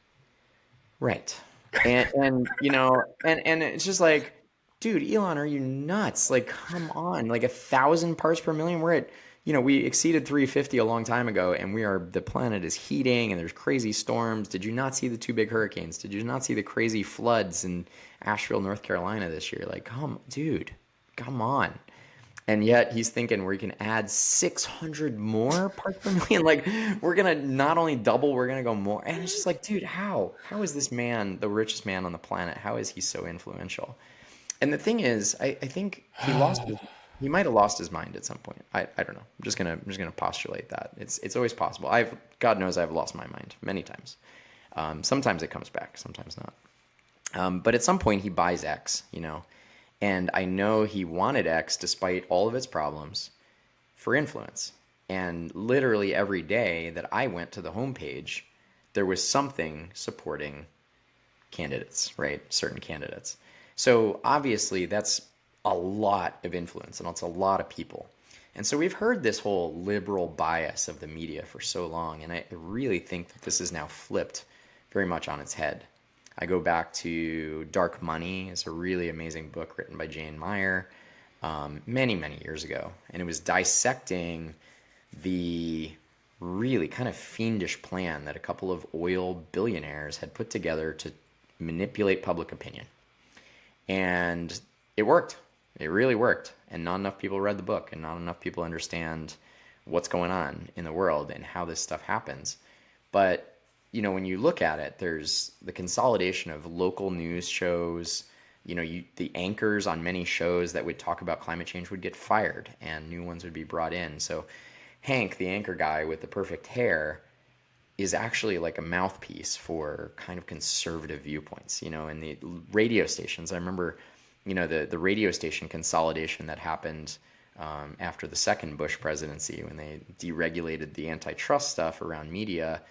Right. And it's just like, dude, Elon, are you nuts? Like, come on, like 1,000 parts per million. We're at, we exceeded 350 a long time ago, and the planet is heating, and there's crazy storms. Did you not see the two big hurricanes? Did you not see the crazy floods in Asheville, North Carolina this year? Like, come on. And yet he's thinking we can add 600 more parts per million. Like, we're going to not only double, we're going to go more. And it's just like, dude, how is this man the richest man on the planet? How is he so influential? And the thing is, I think he might have lost his mind at some point. I don't know. I'm just gonna postulate that. It's always possible. God knows I've lost my mind many times. Sometimes it comes back, sometimes not. But at some point he buys X, and I know he wanted X despite all of its problems for influence. And literally every day that I went to the homepage, there was something supporting candidates, right? Certain candidates. So obviously that's a lot of influence, and it's a lot of people. And so we've heard this whole liberal bias of the media for so long, and I really think that this is now flipped very much on its head. I go back to Dark Money. It's a really amazing book written by Jane Meyer many, many years ago. And it was dissecting the really kind of fiendish plan that a couple of oil billionaires had put together to manipulate public opinion. And it worked. It really worked. And not enough people read the book, and not enough people understand what's going on in the world and how this stuff happens. But when you look at it, there's the consolidation of local news shows. The anchors on many shows that would talk about climate change would get fired, and new ones would be brought in. So Hank, the anchor guy with the perfect hair, is actually like a mouthpiece for kind of conservative viewpoints. And the radio stations, I remember, the radio station consolidation that happened after the second Bush presidency, when they deregulated the antitrust stuff around media.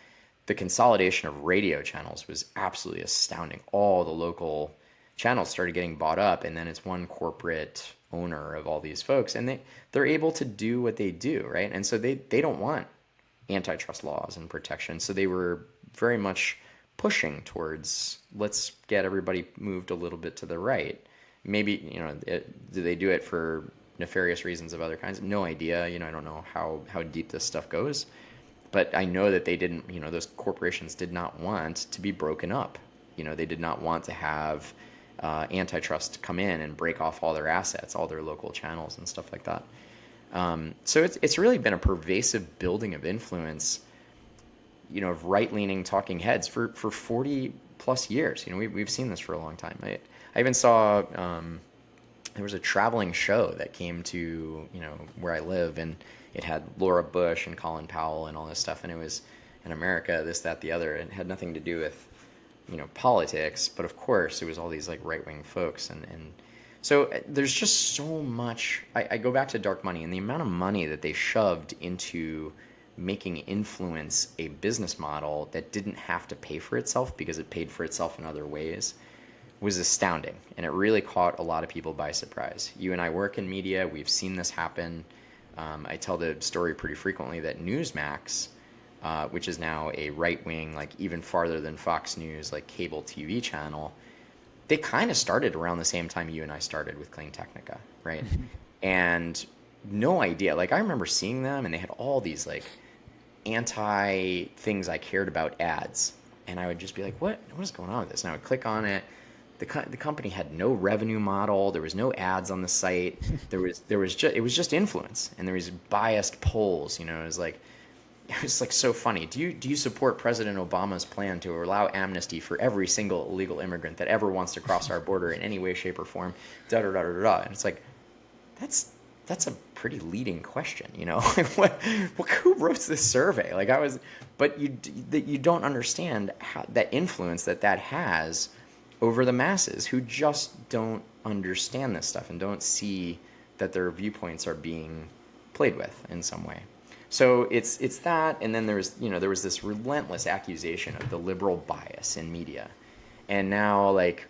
The consolidation of radio channels was absolutely astounding. All the local channels started getting bought up, and then it's one corporate owner of all these folks, and they're able to do what they do, right? And so they don't want antitrust laws and protection. So they were very much pushing towards, let's get everybody moved a little bit to the right. Maybe, do they do it for nefarious reasons of other kinds? No idea. I don't know how deep this stuff goes. But I know that they didn't, those corporations did not want to be broken up. They did not want to have antitrust come in and break off all their assets, all their local channels and stuff like that. So it's really been a pervasive building of influence, of right-leaning talking heads for 40 plus years. We've seen this for a long time. I even saw there was a traveling show that came to where I live, and it had Laura Bush and Colin Powell and all this stuff, and it was in America, this, that, the other. It had nothing to do with politics, but of course it was all these like right-wing folks, and so there's just so much. I go back to Dark Money, and the amount of money that they shoved into making influence a business model that didn't have to pay for itself because it paid for itself in other ways was astounding, and it really caught a lot of people by surprise. You and I work in media. We've seen this happen. I tell the story pretty frequently that Newsmax, which is now a right-wing, like even farther than Fox News, like cable TV channel, they kind of started around the same time you and I started with Clean Technica, right? And no idea. Like I remember seeing them, and they had all these like anti things I cared about ads, and I would just be like, what is going on with this? And I would click on it. The company had no revenue model. There was no ads on the site. It was just influence, and there was biased polls. You know, it was like so funny. Do you support President Obama's plan to allow amnesty for every single illegal immigrant that ever wants to cross our border in any way, shape, or form? Da da da da da. And it's like that's a pretty leading question, you know. Like who wrote this survey? Like but you don't understand how that influence that has over the masses who just don't understand this stuff and don't see that their viewpoints are being played with in some way. So it's that, and then there was this relentless accusation of the liberal bias in media, and now like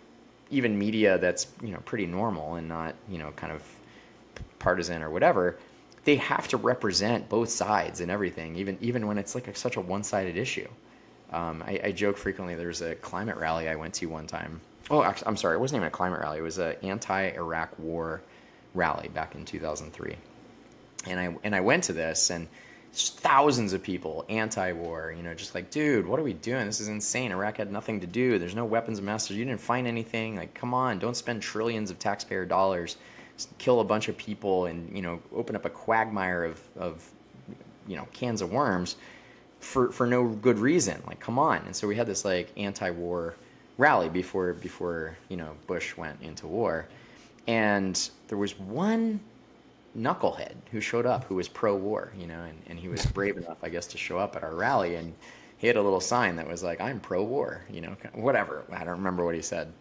even media that's pretty normal and not kind of partisan or whatever, they have to represent both sides and everything, even when it's like such a one-sided issue. I joke frequently. There's a climate rally I went to one time. Oh, actually, I'm sorry, it wasn't even a climate rally. It was an anti-Iraq war rally back in 2003, and I went to this, and thousands of people anti-war, just like, dude, what are we doing? This is insane. Iraq had nothing to do. There's no weapons of mass. You didn't find anything. Like, come on, don't spend trillions of taxpayer dollars, kill a bunch of people, and open up a quagmire of cans of worms for no good reason. Like, come on. And so we had this like anti-war rally before Bush went into war, and there was one knucklehead who showed up who was pro-war, and he was brave enough, I guess, to show up at our rally, and he had a little sign that was like, I'm pro-war, whatever. I don't remember what he said.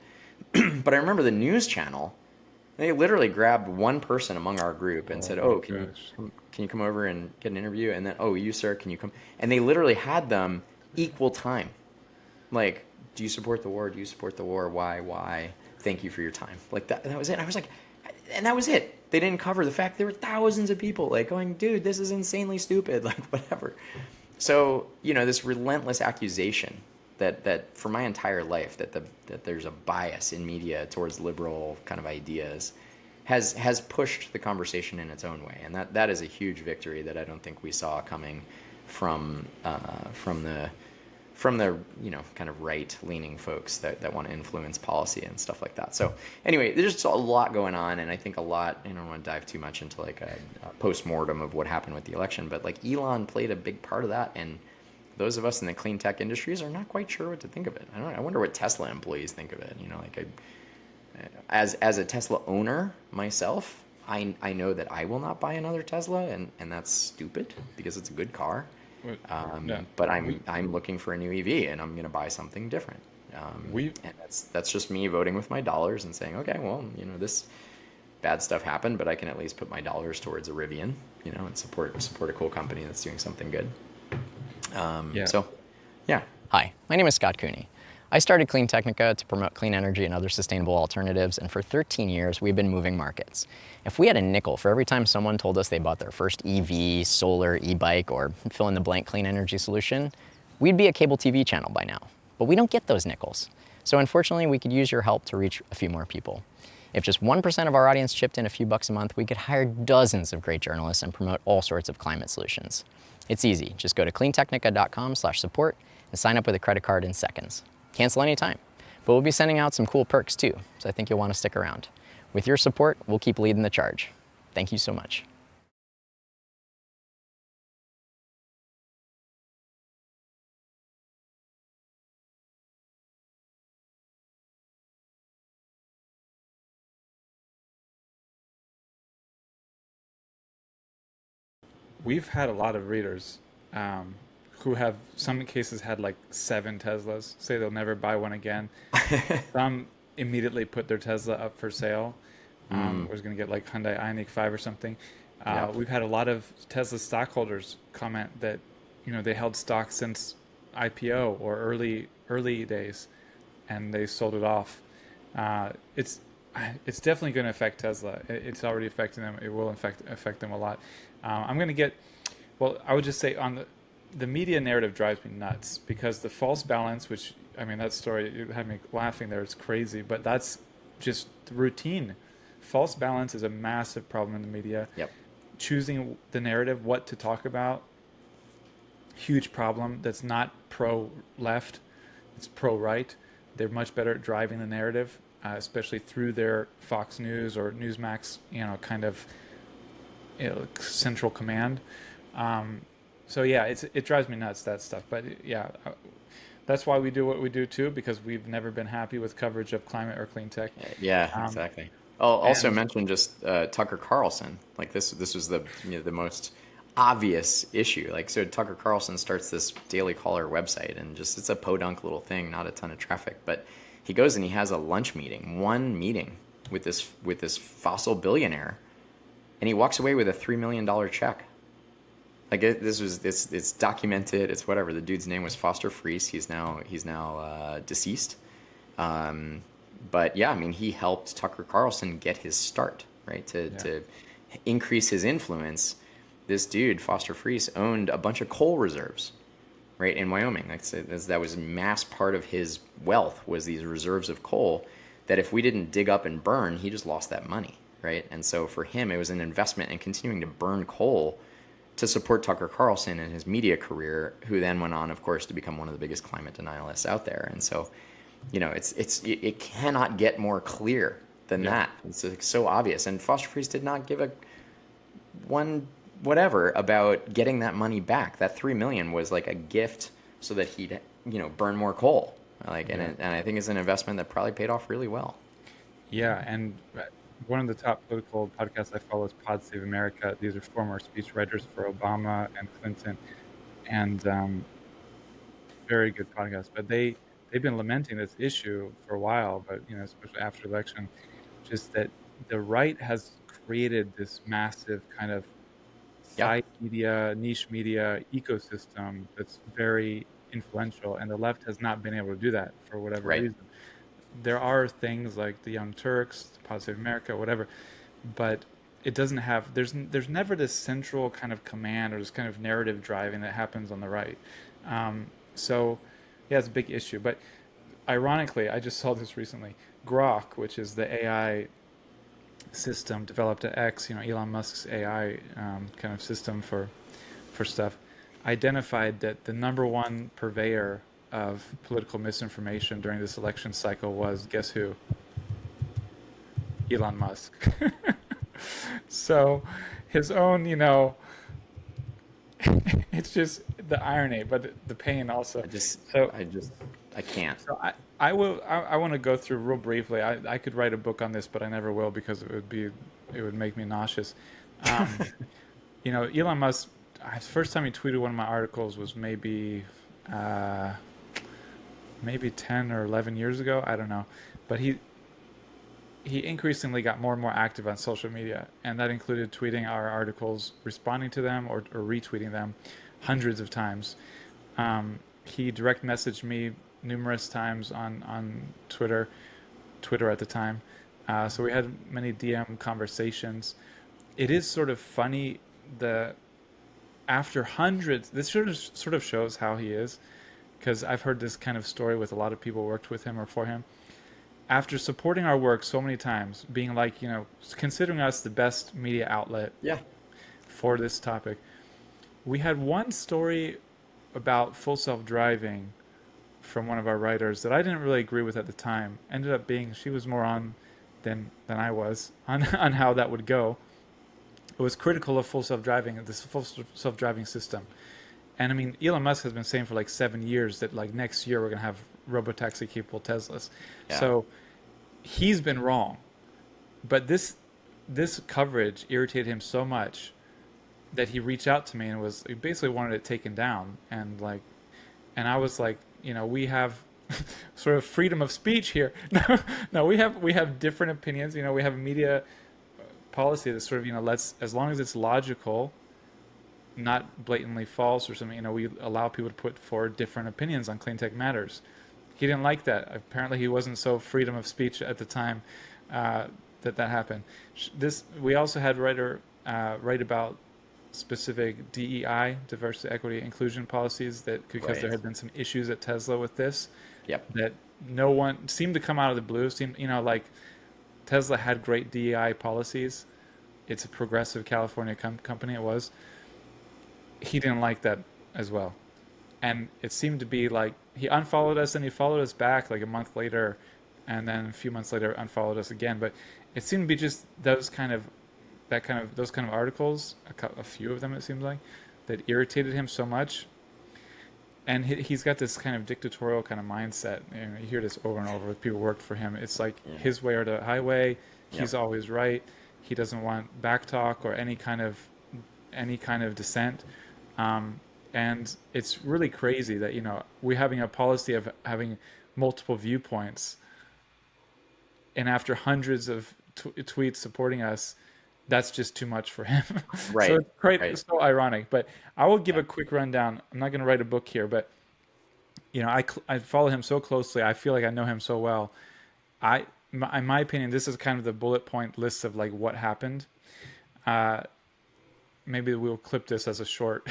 But I remember the news channel, they literally grabbed one person among our group and said, oh, can you come over and get an interview? And then, oh, you, sir, can you come? And they literally had them equal time. Like, do you support the war? Do you support the war? Why? Thank you for your time. Like, that was it. I was like, and that was it. They didn't cover the fact there were thousands of people like going, dude, this is insanely stupid, like whatever. So, this relentless accusation that for my entire life that there's a bias in media towards liberal kind of ideas has pushed the conversation in its own way. And that is a huge victory that I don't think we saw coming from the kind of right-leaning folks that want to influence policy and stuff like that. So anyway, there's just a lot going on, and I think a lot, I don't want to dive too much into like a post-mortem of what happened with the election, but like Elon played a big part of that, and those of us in the clean tech industries are not quite sure what to think of it. I wonder what Tesla employees think of it. As a Tesla owner myself, I know that I will not buy another Tesla, and that's stupid because it's a good car. But I'm looking for a new EV, and I'm going to buy something different. And that's just me voting with my dollars and saying, okay, well, this bad stuff happened, but I can at least put my dollars towards a Rivian, and support a cool company that's doing something good. So, yeah. Hi, my name is Scott Cooney. I started Clean Technica to promote clean energy and other sustainable alternatives, and for 13 years, we've been moving markets. If we had a nickel for every time someone told us they bought their first EV, solar, e-bike, or fill in the blank clean energy solution, we'd be a cable TV channel by now. But we don't get those nickels. So unfortunately, we could use your help to reach a few more people. If just 1% of our audience chipped in a few bucks a month, we could hire dozens of great journalists and promote all sorts of climate solutions. It's easy. Just go to cleantechnica.com/support and sign up with a credit card in seconds. Cancel anytime. But we'll be sending out some cool perks too, so I think you'll want to stick around. With your support, we'll keep leading the charge. Thank you so much. We've had a lot of readers who have, some cases, had like 7 Teslas, say they'll never buy one again. Some immediately put their Tesla up for sale. Was going to get like Hyundai Ioniq 5 or something. We've had a lot of Tesla stockholders comment that they held stock since IPO or early days, and they sold it off. It's definitely going to affect Tesla. It's already affecting them. It will affect them a lot. I'm going to get, well, I would just say on the media narrative drives me nuts, because the false balance, which, I mean, that story, you had me laughing there, it's crazy, but that's just routine. False balance is a massive problem in the media. Yep. choosing the narrative, what to talk about. Huge problem. That's not pro left, it's pro right. They're much better at driving the narrative, especially through their Fox News or Newsmax, kind of central command. So yeah, it drives me nuts, that stuff. But yeah, that's why we do what we do too, because we've never been happy with coverage of climate or clean tech. Yeah, Um, exactly. I'll also and mention just Tucker Carlson. Like this was the the most obvious issue. Like so, Tucker Carlson starts this Daily Caller website, and just it's a podunk little thing, not a ton of traffic. But he goes and he has a lunch meeting, one meeting with this fossil billionaire, and he walks away with a $3 million check. Like it's documented. It's whatever. The dude's name was Foster Friess. He's now deceased. But yeah, I mean, he helped Tucker Carlson get his start, right? yeah, To increase his influence. This dude, Foster Friess, owned a bunch of coal reserves, right, in Wyoming. That was a mass part of his wealth, was these reserves of coal that if we didn't dig up and burn, he just lost that money, right? And so for him, it was an investment in continuing to burn coal to support Tucker Carlson and his media career, who then went on, of course, to become one of the biggest climate denialists out there. And so, it cannot get more clear than yeah. that. It's like so obvious. And Foster Friess did not give a one whatever about getting that money back. That $3 million was like a gift so that he'd burn more coal. Like, Yeah. and I think it's an investment that probably paid off really well. Yeah, and one of the top political podcasts I follow is Pod Save America. These are former speechwriters for Obama and Clinton, and very good podcast. But they've been lamenting this issue for a while, but especially after election, just that the right has created this massive kind of Yeah, side media, niche media ecosystem that's very influential, and the left has not been able to do that for whatever right. reason. There are things like the Young Turks, Positive America, whatever, but it doesn't have. There's never this central kind of command or this kind of narrative driving that happens on the right. So, yeah, it's a big issue. But ironically, I just saw this recently. Grok, which is the AI system developed at X, Elon Musk's AI kind of system for stuff, identified that the number one purveyor of political misinformation during this election cycle was, guess who? Elon Musk. So his own, it's just the irony, but the pain also. I just, So I just, I can't. so I want to go through real briefly. I could write a book on this, but I never will because it would make me nauseous. Um, Elon Musk. The first time he tweeted one of my articles was maybe 10 or 11 years ago. I don't know, but he increasingly got more and more active on social media, and that included tweeting our articles, responding to them, or retweeting them hundreds of times. He direct messaged me numerous times on Twitter at the time. So we had many DM conversations. It is sort of funny, the after hundreds, this sort of shows how he is, because I've heard this kind of story with a lot of people who worked with him or for him. After supporting our work so many times, being like, considering us the best media outlet Yeah, for this topic, we had one story about full self-driving from one of our writers that I didn't really agree with at the time. Ended up being, she was more on than I was on how that would go. It was critical of full self-driving, this full self-driving system. And I mean, Elon Musk has been saying for like 7 years that like next year we're going to have robotaxi capable Teslas. yeah, So he's been wrong. But this coverage irritated him so much that he reached out to me and he basically wanted it taken down. And I was like, we have sort of freedom of speech here. No, we have different opinions. We have a media policy that sort of, lets, as long as it's logical, not blatantly false or something, we allow people to put forward different opinions on clean tech matters. He didn't like that. Apparently he wasn't so freedom of speech at the time that happened. We also had writer write about specific DEI, diversity, equity, inclusion policies because right. there had been some issues at Tesla with this Yep. that no one seemed to come out of the blue. Like Tesla had great DEI policies, it's a progressive California company. It was. He didn't like that as well, and it seemed to be like he unfollowed us and he followed us back like a month later, and then a few months later unfollowed us again. But it seemed to be just those kind of articles, a few of them it seems like, that irritated him so much. And he's got this kind of dictatorial kind of mindset. You hear this over and over with people who worked for him. It's like Yeah. his way or the highway. He's Yep. always right. He doesn't want backtalk or any kind of dissent. And it's really crazy that we're having a policy of having multiple viewpoints, and after hundreds of tweets supporting us, that's just too much for him. So Right. it's quite Right. it's so ironic. But I will give Yeah. a quick rundown. I'm not going to write a book here, but I follow him so closely. I feel like I know him so well. In my opinion, this is kind of the bullet point list of like what happened. Uh, Maybe we'll clip this as a short,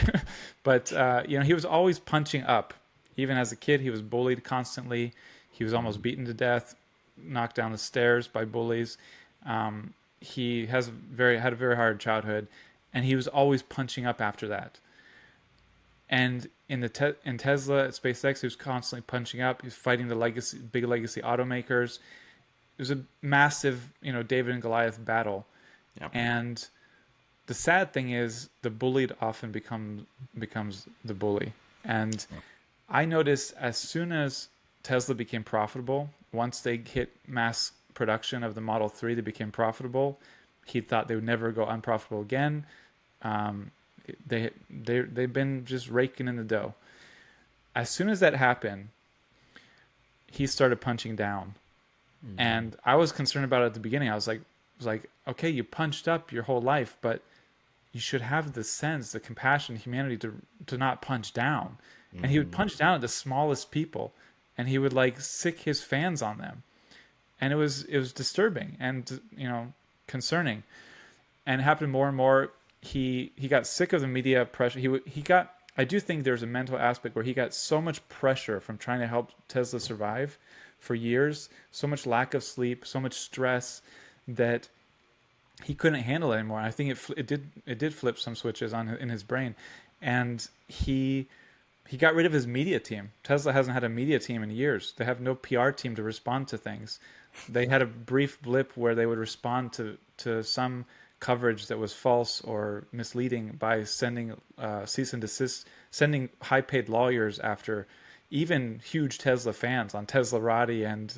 but he was always punching up. Even as a kid, he was bullied constantly. He was almost beaten to death, knocked down the stairs by bullies. He had a very hard childhood, and he was always punching up after that. And in Tesla at SpaceX, he was constantly punching up. He was fighting the big legacy automakers. It was a massive, David and Goliath battle. Yep. And the sad thing is the bullied often becomes the bully. And I noticed as soon as Tesla became profitable, once they hit mass production of the Model 3, they became profitable. He thought they would never go unprofitable again. They've been just raking in the dough. As soon as that happened, he started punching down. And I was concerned about it at the beginning. I was like, okay, you punched up your whole life, but you should have the sense, the compassion, humanity to not punch down. And he would punch down at the smallest people, and he would like sick his fans on them. And it was disturbing and concerning. And it happened more and more. He got sick of the media pressure. I do think there's a mental aspect where he got so much pressure from trying to help Tesla survive for years, so much lack of sleep, so much stress, that he couldn't handle it anymore. I think it did flip some switches in his brain, and he got rid of his media team. Tesla hasn't had a media team in years. They have no PR team to respond to things. They had a brief blip where they would respond to some coverage that was false or misleading by sending cease and desist, sending high-paid lawyers after even huge Tesla fans on Teslarati and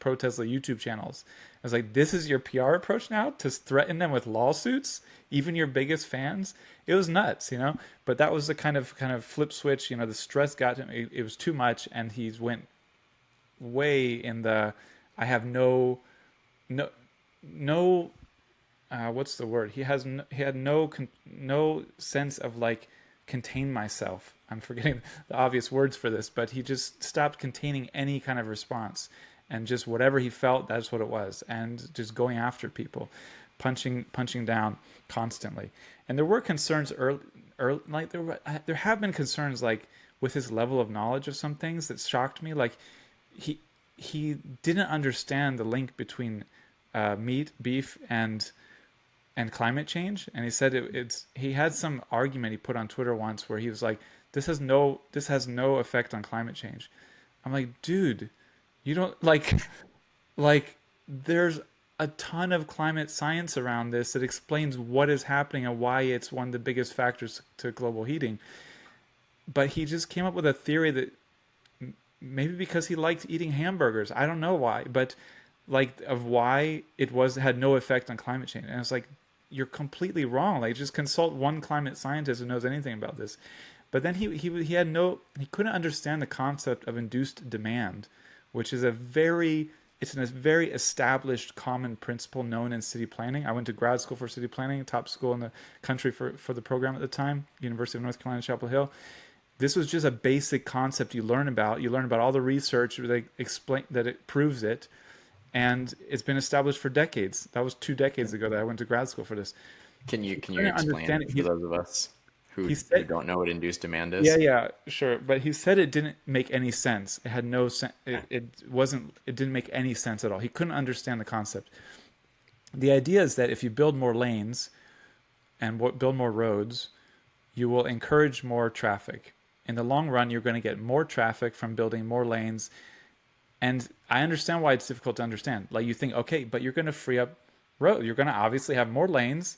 pro Tesla YouTube channels. I was like, this is your PR approach now, to threaten them with lawsuits, even your biggest fans? It was nuts, But that was the kind of flip switch. The stress got to him. It was too much, and he went way in the I have no what's the word? He had no sense of like contain myself. I'm forgetting the obvious words for this, but he just stopped containing any kind of response, and just whatever he felt, that's what it was, and just going after people, punching down constantly. And there were concerns early like there have been concerns like with his level of knowledge of some things that shocked me. Like he didn't understand the link between beef, and climate change. And he said he had some argument he put on Twitter once where he was like, this has no effect on climate change. I'm like, dude, you don't like there's a ton of climate science around this that explains what is happening and why it's one of the biggest factors to global heating. But he just came up with a theory that maybe because he liked eating hamburgers, I don't know why, but like of why had no effect on climate change. And it's like, you're completely wrong. Like, just consult one climate scientist who knows anything about this. But then he couldn't understand the concept of induced demand, which is a very established common principle known in city planning. I went to grad school for city planning, top school in the country for the program at the time, University of North Carolina, Chapel Hill. This was just a basic concept you learn about. You learn about all the research that it proves it. And it's been established for decades. That was 2 decades ago that I went to grad school for this. Can you explain it for those of us who don't know what induced demand is? Yeah, sure. But he said it didn't make any sense. It had no sense. It didn't make any sense at all. He couldn't understand the concept. The idea is that if you build more lanes and build more roads, you will encourage more traffic. In the long run, you're going to get more traffic from building more lanes. And I understand why it's difficult to understand. Like you think, okay, but you're going to free up road. You're going to obviously have more lanes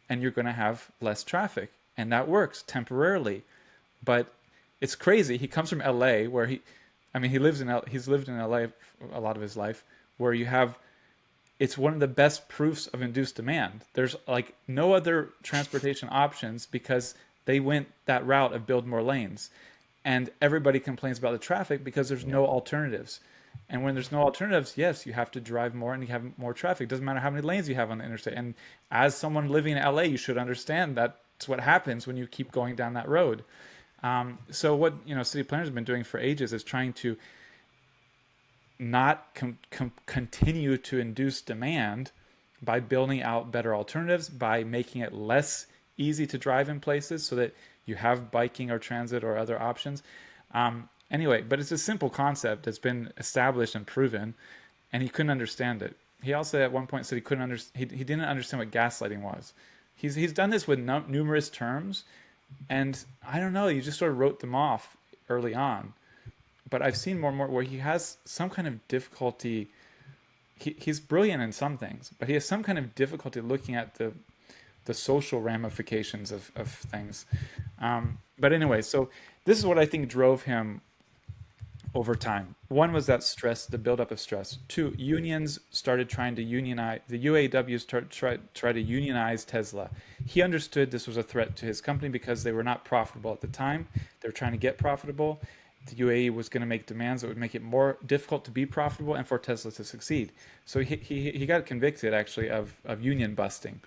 and you're going to have less traffic. And that works temporarily. But it's crazy. He comes from LA where he's lived in LA a lot of his life, where it's one of the best proofs of induced demand. There's like no other transportation options because they went that route of build more lanes. And everybody complains about the traffic because there's no alternatives. And when there's no alternatives, yes, you have to drive more and you have more traffic. Doesn't matter how many lanes you have on the interstate. And as someone living in LA, you should understand that's what happens when you keep going down that road. So what city planners have been doing for ages is trying to not continue to induce demand by building out better alternatives, by making it less easy to drive in places so that you have biking or transit or other options. Anyway, but it's a simple concept that's been established and proven, and he couldn't understand it. He also at one point said he didn't understand what gaslighting was. He's done this with numerous terms, and I don't know, he just sort of wrote them off early on. But I've seen more and more where he has some kind of difficulty. He's brilliant in some things, but he has some kind of difficulty looking at the social ramifications of things. But anyway, so this is what I think drove him over time. One was that stress, the buildup of stress. Two, unions started trying to unionize, the UAW try to unionize Tesla. He understood this was a threat to his company because they were not profitable at the time. They were trying to get profitable. The UAE was going to make demands that would make it more difficult to be profitable and for Tesla to succeed. So he got convicted actually of union busting,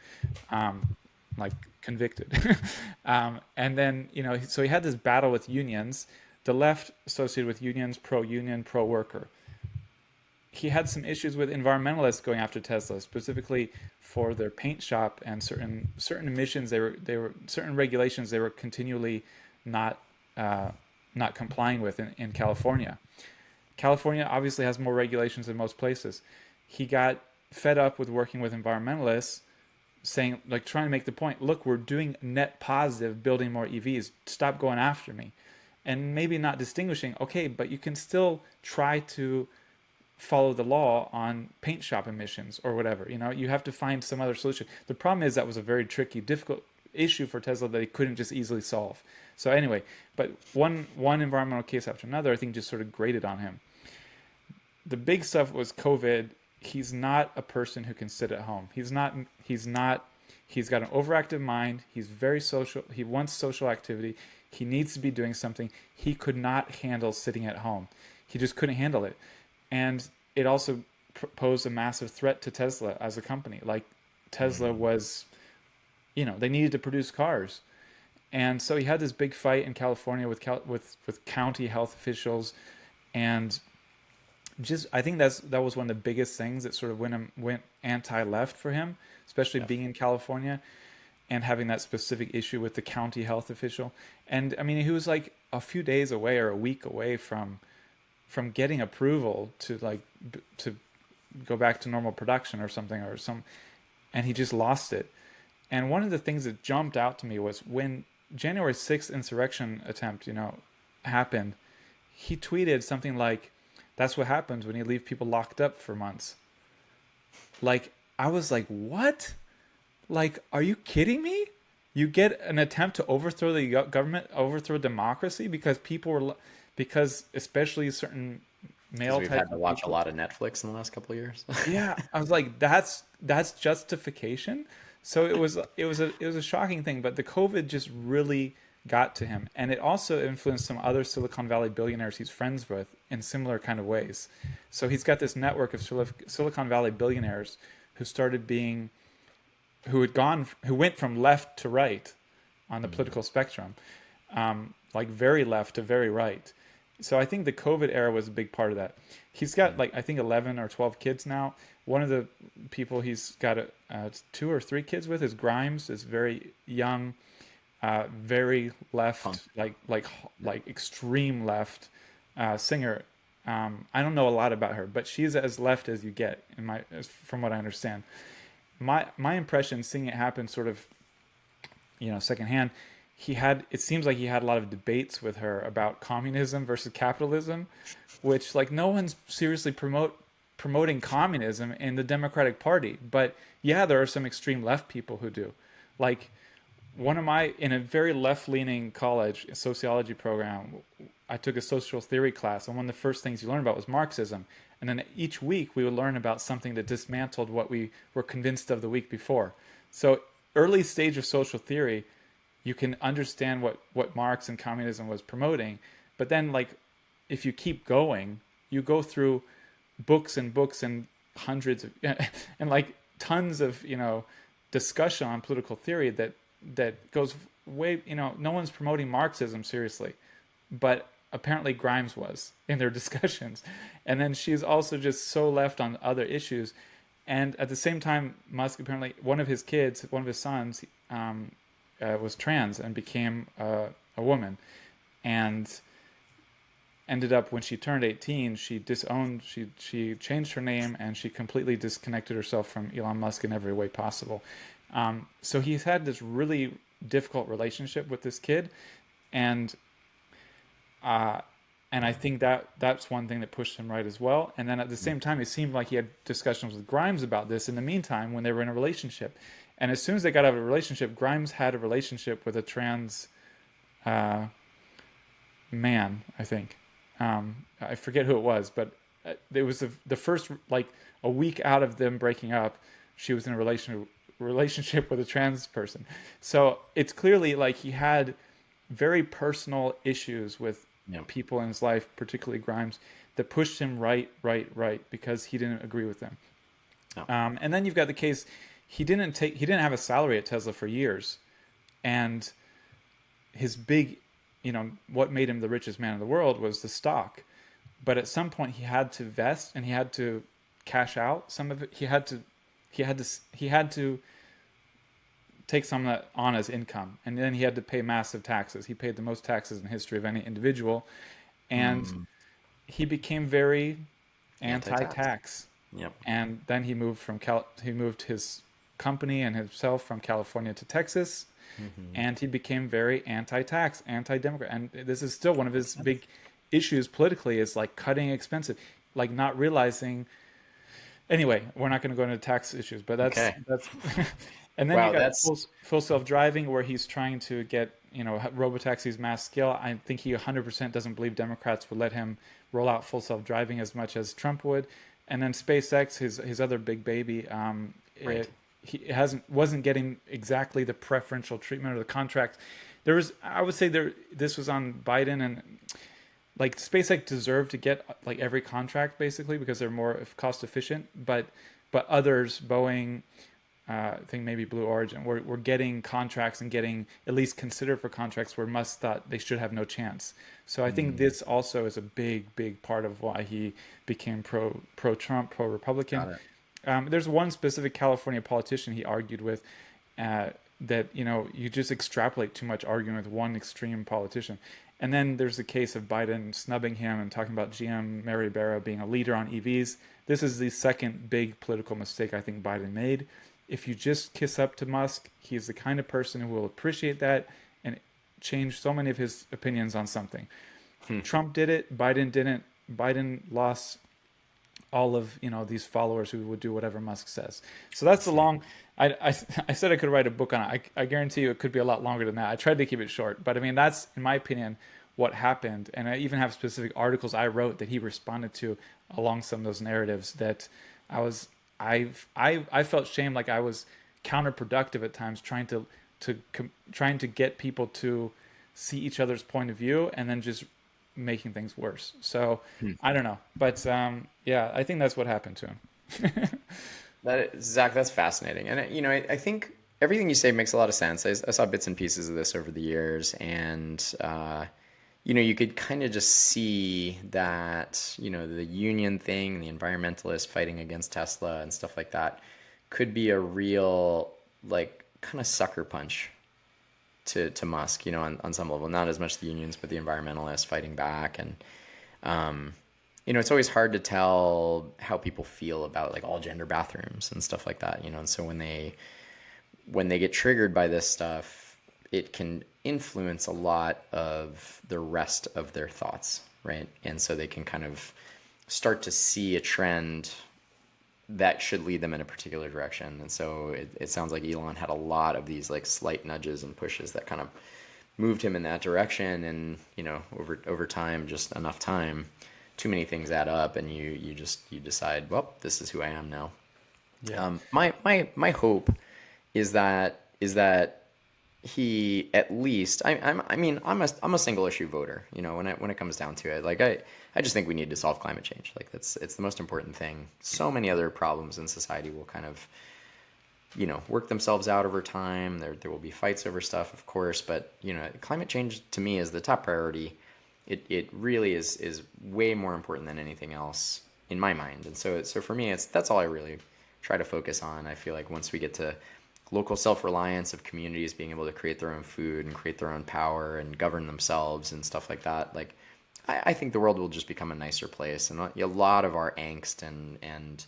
like convicted. And then, so he had this battle with unions, the left associated with unions, pro-union, pro-worker. He had some issues with environmentalists going after Tesla, specifically for their paint shop and certain emissions. They were certain regulations they were continually not complying with in California. California obviously has more regulations than most places. He got fed up with working with environmentalists, saying, like, trying to make the point, look, we're doing net positive, building more EVs. Stop going after me. And maybe not distinguishing, okay, but you can still try to follow the law on paint shop emissions or whatever. You have to find some other solution. The problem is that was a very tricky, difficult issue for Tesla that he couldn't just easily solve. So anyway, but one environmental case after another, I think, just sort of grated on him. The big stuff was COVID. He's not a person who can sit at home. He's got an overactive mind. He's very social. He wants social activity. He needs to be doing something. He could not handle sitting at home. He just couldn't handle it. And it also posed a massive threat to Tesla as a company. Like, Tesla was, they needed to produce cars. And so he had this big fight in California with county health officials, and just I think that was one of the biggest things that sort of went anti-left for him, especially being in California and having that specific issue with the county health official. And I mean, he was like a few days away or a week away from getting approval to go back to normal production or something, and he just lost it. And one of the things that jumped out to me was when January 6th insurrection attempt, happened, he tweeted something like, "That's what happens when you leave people locked up for months." Like, I was like, what? Like, are you kidding me? You get an attempt to overthrow the government, overthrow democracy because especially certain male We've type had to watch people. a lot of Netflix in the last couple of years. Yeah, I was like, that's justification. So it was a shocking thing, but the COVID just really got to him, and it also influenced some other Silicon Valley billionaires he's friends with in similar kind of ways. So he's got this network of Silicon Valley billionaires who went from left to right on the political spectrum, like very left to very right. So I think the COVID era was a big part of that. He's got I think 11 or 12 kids now. One of the people he's got 2 or 3 kids with is Grimes, is very young, very left, like extreme left singer. I don't know a lot about her, but she's as left as you get from what I understand. my impression, seeing it happen sort of, secondhand, it seems like he had a lot of debates with her about communism versus capitalism, which, like, no one's seriously promoting communism in the Democratic Party. But yeah, there are some extreme left people who do. Like, in a very left-leaning college sociology program, I took a social theory class, and one of the first things you learn about was Marxism. And then each week we would learn about something that dismantled what we were convinced of the week before. So early stage of social theory, you can understand what Marx and communism was promoting. But then, like, if you keep going, you go through books and books and hundreds of and like tons of discussion on political theory that goes way, no one's promoting Marxism seriously, but apparently Grimes was in their discussions. And then she's also just so left on other issues. And at the same time, Musk, apparently one of his sons, was trans and became a woman, and ended up, when she turned 18, she changed her name, and she completely disconnected herself from Elon Musk in every way possible. So he's had this really difficult relationship with this kid, and I think that's one thing that pushed him right as well. And then at the same time, it seemed like he had discussions with Grimes about this in the meantime when they were in a relationship. And as soon as they got out of a relationship, Grimes had a relationship with a trans man, I think. I forget who it was, but it was the first, like, a week out of them breaking up, she was in a relationship with a trans person. So it's clearly like he had very personal issues with people in his life, particularly Grimes, that pushed him right, because he didn't agree with them. Oh. And then you've got the case, he didn't have a salary at Tesla for years, and his big, what made him the richest man in the world was the stock. But at some point he had to vest, and he had to cash out some of it. He had to take some of that on as income, and then he had to pay massive taxes. He paid the most taxes in the history of any individual, and he became very anti-tax. Yep. And then he moved his company and himself from California to Texas, and he became very anti-tax, anti-democrat. And this is still one of his big issues politically, is like cutting expensive, like not realizing. Anyway, we're not going to go into tax issues, but that's and then you got full self-driving, where he's trying to get robotaxis mass scale. I think he 100% doesn't believe Democrats would let him roll out full self-driving as much as Trump would. And then SpaceX, his other big baby, he wasn't getting exactly the preferential treatment or the contract. I would say this was on Biden, and like SpaceX deserved to get like every contract basically because they're more cost efficient, but others, Boeing, I think maybe Blue Origin, were getting contracts and getting at least considered for contracts where Musk thought they should have no chance. So I think this also is a big part of why he became pro-Trump, pro-Republican. There's one specific California politician he argued with that you just extrapolate too much arguing with one extreme politician. And then there's the case of Biden snubbing him and talking about GM Mary Barra being a leader on EVs. This is the second big political mistake I think Biden made. If you just kiss up to Musk, he's the kind of person who will appreciate that and change so many of his opinions on something. Trump did it. Biden didn't. Biden lost all of these followers who would do whatever Musk says. So that's a long. I said I could write a book on it. I guarantee you it could be a lot longer than that. I tried to keep it short, but I mean that's, in my opinion, what happened. And I even have specific articles I wrote that he responded to along some of those narratives that I felt shame, like I was counterproductive at times, trying to get people to see each other's point of view and then just making things worse. So I don't know, but yeah, I think that's what happened to him. Zach, that's fascinating, and I think everything you say makes a lot of sense. I saw bits and pieces of this over the years, and you could kind of just see that the union thing, the environmentalists fighting against Tesla and stuff like that, could be a real like kind of sucker punch to Musk, on some level. Not as much the unions, but the environmentalists fighting back, and it's always hard to tell how people feel about like all gender bathrooms and stuff like that, and so when they get triggered by this stuff, it can influence a lot of the rest of their thoughts, right? And so they can kind of start to see a trend that should lead them in a particular direction. And so it sounds like Elon had a lot of these like slight nudges and pushes that kind of moved him in that direction. And, over time, just enough time, too many things add up, and you decide, well, this is who I am now. Yeah. My hope is that he at least I'm a single issue voter, when it comes down to it. Like I just think we need to solve climate change. Like it's the most important thing. So many other problems in society will kind of work themselves out over time. There will be fights over stuff, of course, but climate change to me is the top priority. It really is way more important than anything else in my mind. And so for me, that's all I really try to focus on. I feel like once we get to local self-reliance of communities being able to create their own food and create their own power and govern themselves and stuff like that, like I think the world will just become a nicer place. And a lot of our angst and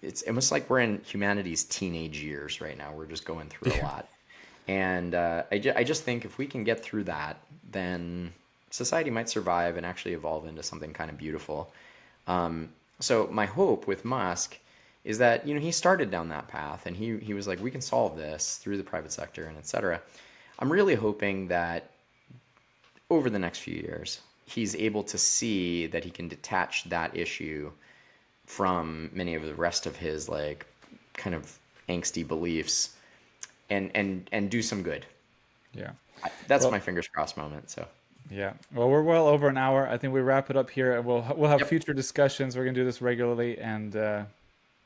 it's almost like we're in humanity's teenage years right now. We're just going through a lot. And I just think if we can get through that, then society might survive and actually evolve into something kind of beautiful. So my hope with Musk is that, he started down that path, and he was like, we can solve this through the private sector and et cetera. I'm really hoping that over the next few years, he's able to see that he can detach that issue from many of the rest of his like kind of angsty beliefs and do some good. Yeah. That's Well, my fingers crossed moment. So yeah. Well, we're well over an hour. I think we wrap it up here, and we'll have yep. future discussions. We're gonna do this regularly and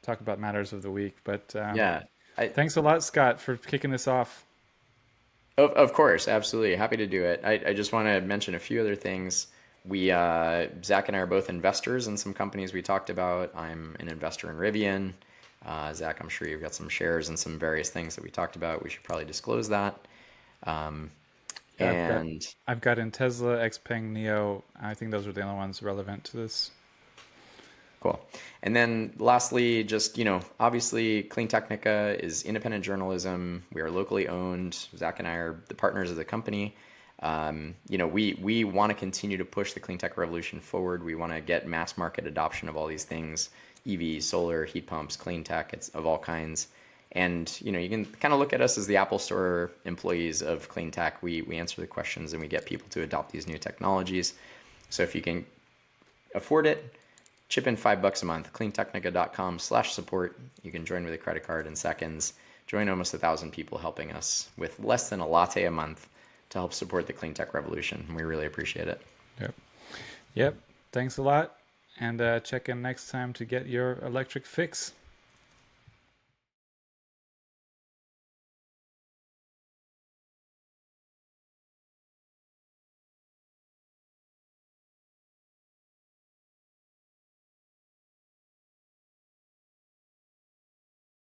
talk about matters of the week. But Yeah. thanks a lot, Scott, for kicking this off. Of course, absolutely. Happy to do it. I just want to mention a few other things. Zach and I are both investors in some companies we talked about. I'm an investor in Rivian. Zach, I'm sure you've got some shares in some various things that we talked about. We should probably disclose that. Yeah, And I've got in Tesla, Xpeng, Neo. I think those are the only ones relevant to this. cool. And then lastly, just, obviously CleanTechnica is independent journalism. We are locally owned. Zach and I are the partners of the company. We want to continue to push the clean tech revolution forward. We want to get mass market adoption of all these things, EVs, solar, heat pumps, clean tech, it's of all kinds. And, you can kind of look at us as the Apple Store employees of clean tech. We answer the questions and we get people to adopt these new technologies. So if you can afford it, chip in $5 a month, cleantechnica.com/support. You can join with a credit card in seconds. Join almost 1,000 people helping us with less than a latte a month to help support the clean tech revolution. We really appreciate it. Yep. Thanks a lot. And check in next time to get your electric fix.